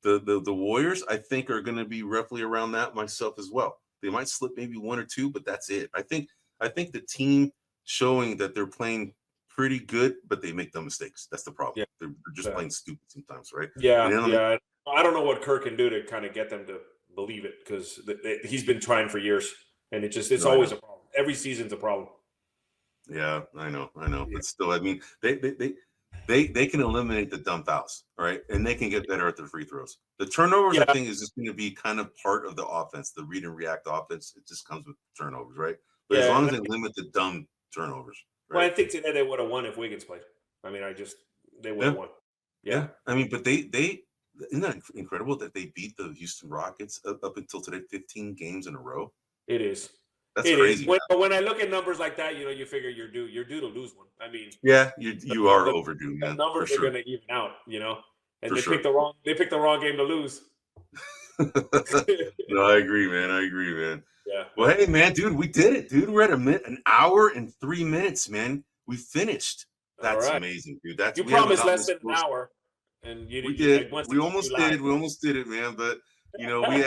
The Warriors, I think, are going to be roughly around that myself as well. They might slip maybe one or two, but that's it. I think the team showing that they're playing pretty good, but they make dumb mistakes. That's the problem. Yeah. They're just playing stupid sometimes, right? Yeah, yeah. I don't know what Kirk can do to kind of get them to believe it because he's been trying for years, and it's always a problem. Every season's a problem. Yeah, I know. Yeah. But still, I mean, they can eliminate the dumb fouls, right? And they can get better at their free throws. The turnovers, I think, is just going to be kind of part of the offense. The read and react offense, it just comes with turnovers, right? But as long as they limit the dumb turnovers. Right? Well, I think today they would have won if Wiggins played. I mean, they would have won. Yeah. I mean, but they isn't that incredible that they beat the Houston Rockets up until today, 15 games in a row? It is. That's crazy. When I look at numbers like that, you figure you're due to lose one. I mean, yeah, you are overdue, man. The numbers are going to even out, and they picked the wrong game to lose. No, I agree, man. Yeah. Well, hey, man, dude, we did it, dude. We're at an hour and 3 minutes, man. We finished. That's amazing, dude. You promised less than an hour, and we did. We almost did. We almost did it, man. But we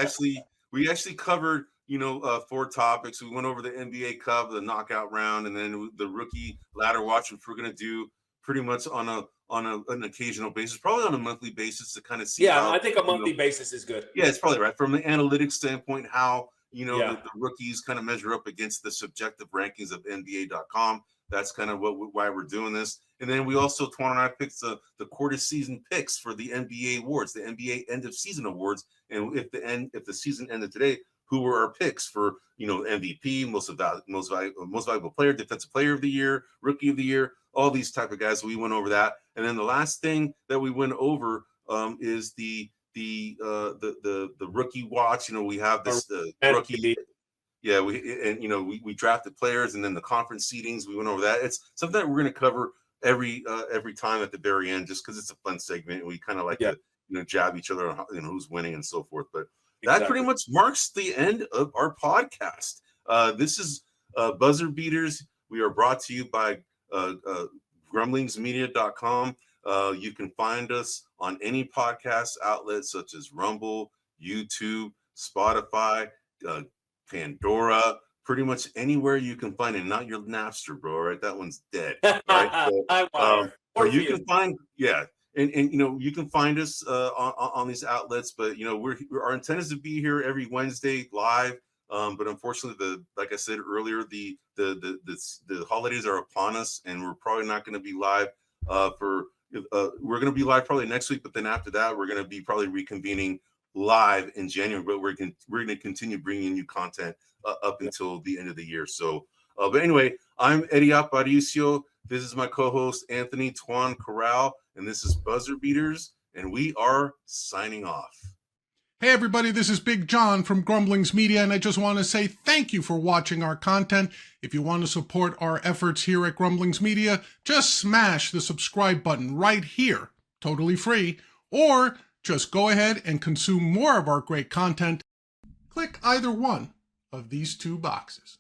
actually covered 4 topics. We went over the NBA Cup, the knockout round, and then the rookie ladder watch, which we're gonna do pretty much on an occasional basis, probably on a monthly basis to kind of see. Yeah, I think a monthly basis is good. Yeah, it's probably right from the analytics standpoint. How the rookies kind of measure up against the subjective rankings of NBA.com. That's kind of why we're doing this. And then we also, Twan and I picked the quarter season picks for the NBA awards, the NBA end of season awards. And if the season ended today, who were our picks for MVP, most valuable player, defensive player of the year, rookie of the year, all these type of guys. So we went over that. And then the last thing that we went over is the rookie watch. We have this rookie. Yeah, we drafted players, and then the conference seedings. We went over that. It's something that we're going to cover every time at the very end, just because it's a fun segment, and we kind of like to jab each other on who's winning and so forth. But that pretty much marks the end of our podcast. This is Buzzer Beaters. We are brought to you by grumblingsmedia.com. You can find us on any podcast outlet such as Rumble, YouTube, Spotify, Pandora, pretty much anywhere you can find it. Not your Napster, bro. Right, that one's dead. Right, or you can find and you can find us on these outlets. But our intent is to be here every Wednesday live. But unfortunately, like I said earlier, the holidays are upon us, and we're probably not going to be live we're going to be live probably next week, but then after that, we're going to be probably reconvening live in January. But we're going to continue bringing you content up until the end of the year. So, but anyway, I'm Eddie Aparicio. This is my co-host Anthony Tuan Corral, and this is Buzzer Beaters, and we are signing off. Hey everybody, this is Big John from Grumblings Media, and I just want to say thank you for watching our content. If you want to support our efforts here at Grumblings Media, just smash the subscribe button right here, totally free, or just go ahead and consume more of our great content. Click either one of these two boxes.